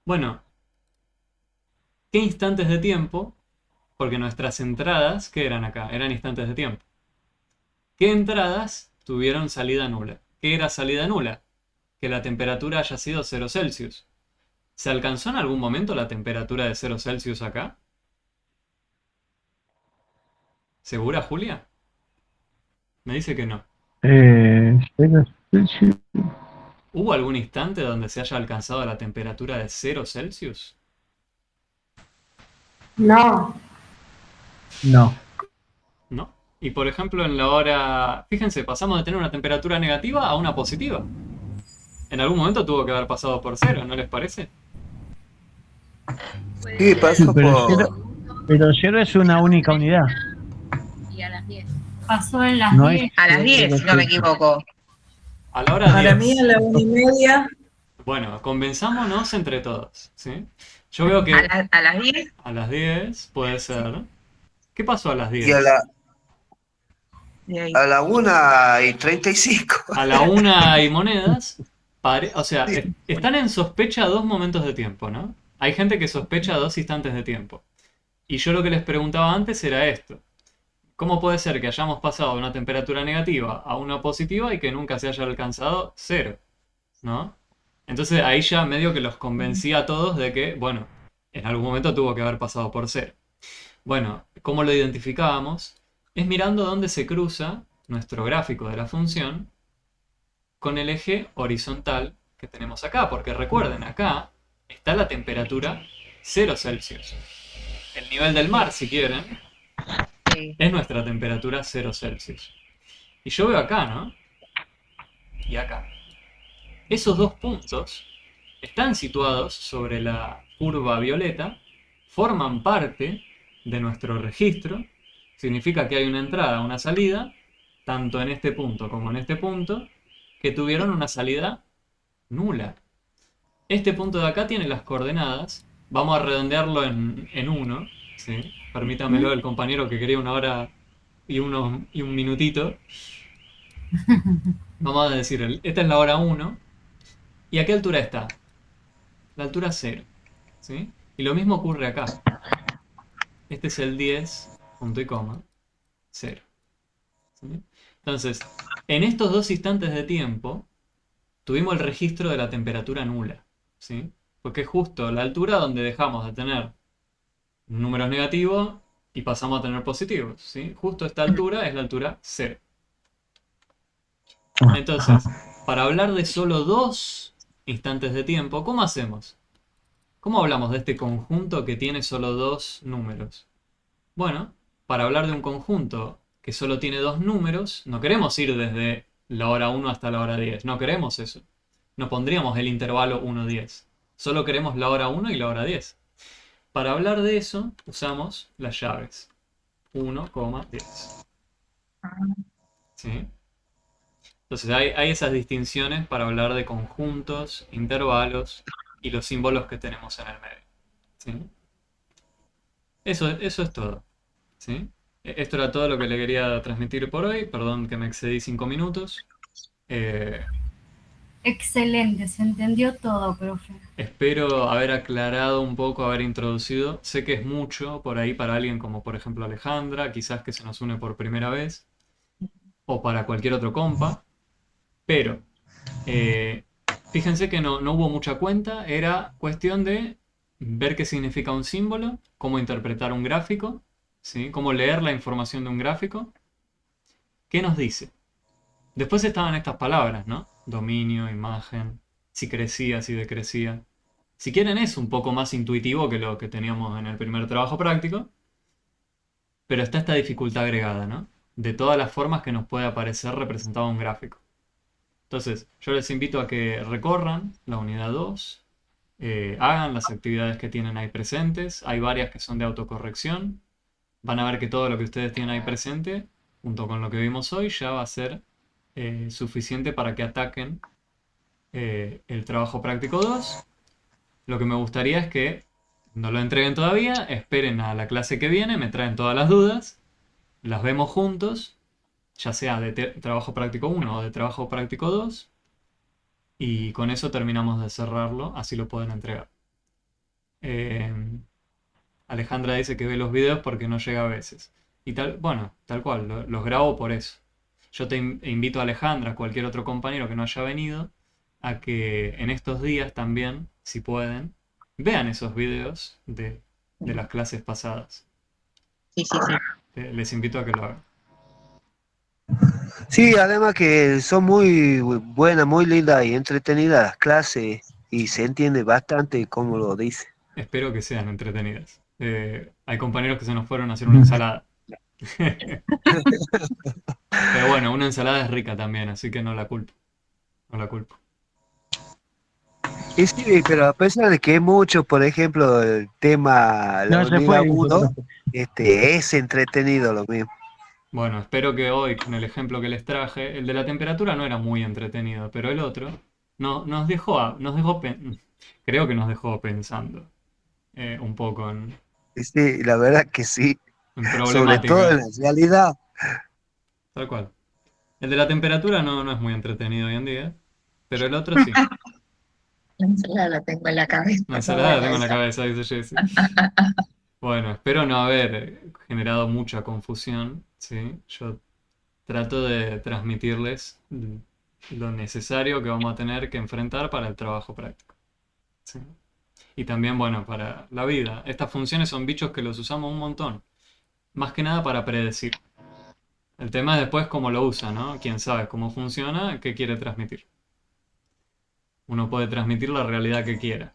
Bueno, ¿qué instantes de tiempo? Porque nuestras entradas, ¿qué eran acá? Eran instantes de tiempo. ¿Qué entradas tuvieron salida nula? ¿Qué era salida nula? Que la temperatura haya sido 0 Celsius. ¿Se alcanzó en algún momento la temperatura de 0 Celsius acá? ¿Segura, Julia? Me dice que no. ¿Hubo algún instante donde se haya alcanzado la temperatura de 0 Celsius? No, No. ¿No? Y por ejemplo en la hora... Fíjense, pasamos de tener una temperatura negativa a una positiva. En algún momento tuvo que haber pasado por 0, ¿no les parece? Puede Sí, ser pasó pero por... Pero 0 es una única unidad. y a las 10. Pasó en las No hay 10. A las 10, si no me equivoco. A la hora Para 10. mí a la 1:30. Bueno, convenzámonos entre todos, ¿sí? Yo veo que A las 10, a las 10 puede ser... ¿Qué pasó a las 10? Y a la, de ahí. a la 1:35. A la 1 y monedas, o sea, están en sospecha 2 momentos de tiempo, ¿no? Hay gente que sospecha 2 instantes de tiempo. Y yo lo que les preguntaba antes era esto. ¿Cómo puede ser que hayamos pasado de una temperatura negativa a una positiva y que nunca se haya alcanzado 0? ¿No? Entonces ahí ya medio que los convencí a todos de que, bueno, en algún momento tuvo que haber pasado por 0. Bueno, ¿cómo lo identificábamos? Es mirando dónde se cruza nuestro gráfico de la función con el eje horizontal que tenemos acá, porque recuerden, acá está la temperatura 0 Celsius. El nivel del mar, si quieren, Sí. es nuestra temperatura 0 Celsius. Y yo veo acá, ¿no? Y acá. Esos dos puntos están situados sobre la curva violeta, forman parte de nuestro registro, significa que hay una entrada, una salida, tanto en este punto como en este punto, que tuvieron una salida nula. Este punto de acá tiene las coordenadas, vamos a redondearlo en 1, ¿sí? Permítamelo el compañero que quería 1 hora y un minutito. Vamos a decir, esta es la hora 1, ¿y a qué altura está? La altura 0, ¿sí? Y lo mismo ocurre acá. Este es el 10, punto y coma, 0. ¿Sí? Entonces, en estos dos instantes de tiempo, tuvimos el registro de la temperatura nula, ¿sí? Porque es justo la altura donde dejamos de tener números negativos y pasamos a tener positivos, ¿sí? Justo esta altura es la altura 0. Entonces, para hablar de solo 2 instantes de tiempo, ¿cómo hacemos? ¿Cómo hablamos de este conjunto que tiene solo 2 números? Bueno, para hablar de un conjunto que solo tiene 2 números, no queremos ir desde la hora 1 hasta la hora 10. No queremos eso. No pondríamos el intervalo 1-10. Solo queremos la hora 1 y la hora 10. Para hablar de eso, usamos las llaves. 1,10. ¿Sí? Entonces hay esas distinciones para hablar de conjuntos, intervalos y los símbolos que tenemos en el medio. ¿Sí? Eso es todo. ¿Sí? Esto era todo lo que le quería transmitir por hoy. Perdón que me excedí 5 minutos. Excelente, se entendió todo, profe. Espero haber aclarado un poco, haber introducido. Sé que es mucho por ahí para alguien como por ejemplo Alejandra, quizás que se nos une por primera vez, o para cualquier otro compa. Pero fíjense que no hubo mucha cuenta, era cuestión de ver qué significa un símbolo, cómo interpretar un gráfico, ¿sí? Cómo leer la información de un gráfico. ¿Qué nos dice? Después estaban estas palabras, ¿no? Dominio, imagen, si crecía, si decrecía. Si quieren es un poco más intuitivo que lo que teníamos en el primer trabajo práctico, pero está esta dificultad agregada, ¿no? De todas las formas que nos puede aparecer representado un gráfico. Entonces, yo les invito a que recorran la unidad 2, hagan las actividades que tienen ahí presentes. Hay varias que son de autocorrección. Van a ver que todo lo que ustedes tienen ahí presente, junto con lo que vimos hoy, ya va a ser suficiente para que ataquen el trabajo práctico 2. Lo que me gustaría es que no lo entreguen todavía, esperen a la clase que viene, me traen todas las dudas, las vemos juntos, ya sea de trabajo práctico 1 o de trabajo práctico 2, y con eso terminamos de cerrarlo, así lo pueden entregar. Alejandra dice que ve los videos porque no llega a veces. Y bueno, tal cual, los grabo por eso. Yo te invito a Alejandra, a cualquier otro compañero que no haya venido, a que en estos días también, si pueden, vean esos videos de las clases pasadas. Sí, sí, sí. Les invito a que lo hagan. Sí, además que son muy buenas, muy lindas y entretenidas las clases y se entiende bastante cómo lo dice. Espero que sean entretenidas. Hay compañeros que se nos fueron a hacer una ensalada. Pero bueno, una ensalada es rica también, así que no la culpo. No la culpo. Y sí, pero a pesar de que es mucho, por ejemplo, el tema, la No se unidad fue, 1, profe. es entretenido lo mismo. Bueno, espero que hoy, con el ejemplo que les traje, el de la temperatura no era muy entretenido, pero el otro nos dejó, creo que nos dejó pensando un poco Y sí, la verdad que sí, en sobre todo en la problemáticas, realidad. tal cual. El de la temperatura no es muy entretenido hoy en día, pero el otro sí. La ensalada la tengo en la cabeza, La pero ensalada la bueno, tengo en la eso. cabeza, dice Jessy. Bueno, espero no haber generado mucha confusión, ¿sí? Yo trato de transmitirles lo necesario que vamos a tener que enfrentar para el trabajo práctico, ¿sí? Y también, bueno, para la vida. Estas funciones son bichos que los usamos un montón, más que nada para predecir. El tema es después cómo lo usa, ¿no? Quién sabe cómo funciona, qué quiere transmitir. Uno puede transmitir la realidad que quiera.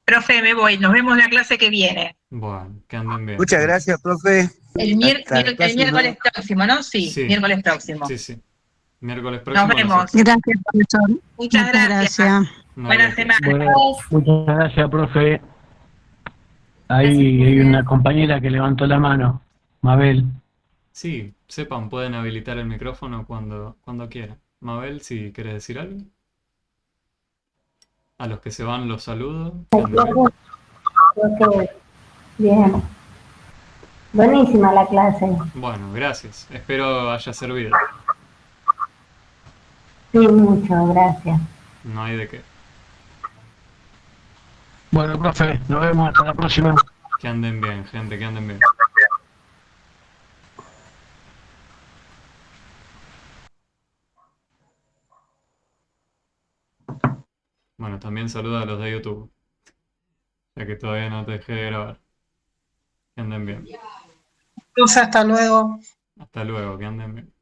Profe, me voy. Nos vemos la clase que viene. Bueno, que anden bien, Muchas gente. gracias, profe. Hasta la El próxima. miércoles próximo, ¿no? Sí, Sí, miércoles próximo. sí. Miércoles Nos próximo vemos. Gracias, profesor. Muchas Muchas gracias. gracias. no hay Buena de qué. semana. Bueno, muchas gracias, profe. Ahí Gracias, hay profe. una compañera que levantó la mano, Mabel. Sí, sepan, pueden habilitar el micrófono cuando quieran. Mabel, si quieres decir algo. A los que se van los saludo. Que anden bien. Creo que bien. Buenísima la clase. Bueno, gracias. Espero haya servido. Sí, mucho, gracias. No hay de qué. Bueno, profe, nos vemos hasta la próxima. Que anden bien, gente, que anden bien. Bueno, también saluda a los de YouTube, ya que todavía no te dejé de grabar. Que anden bien. Hasta luego. Hasta luego, que anden bien.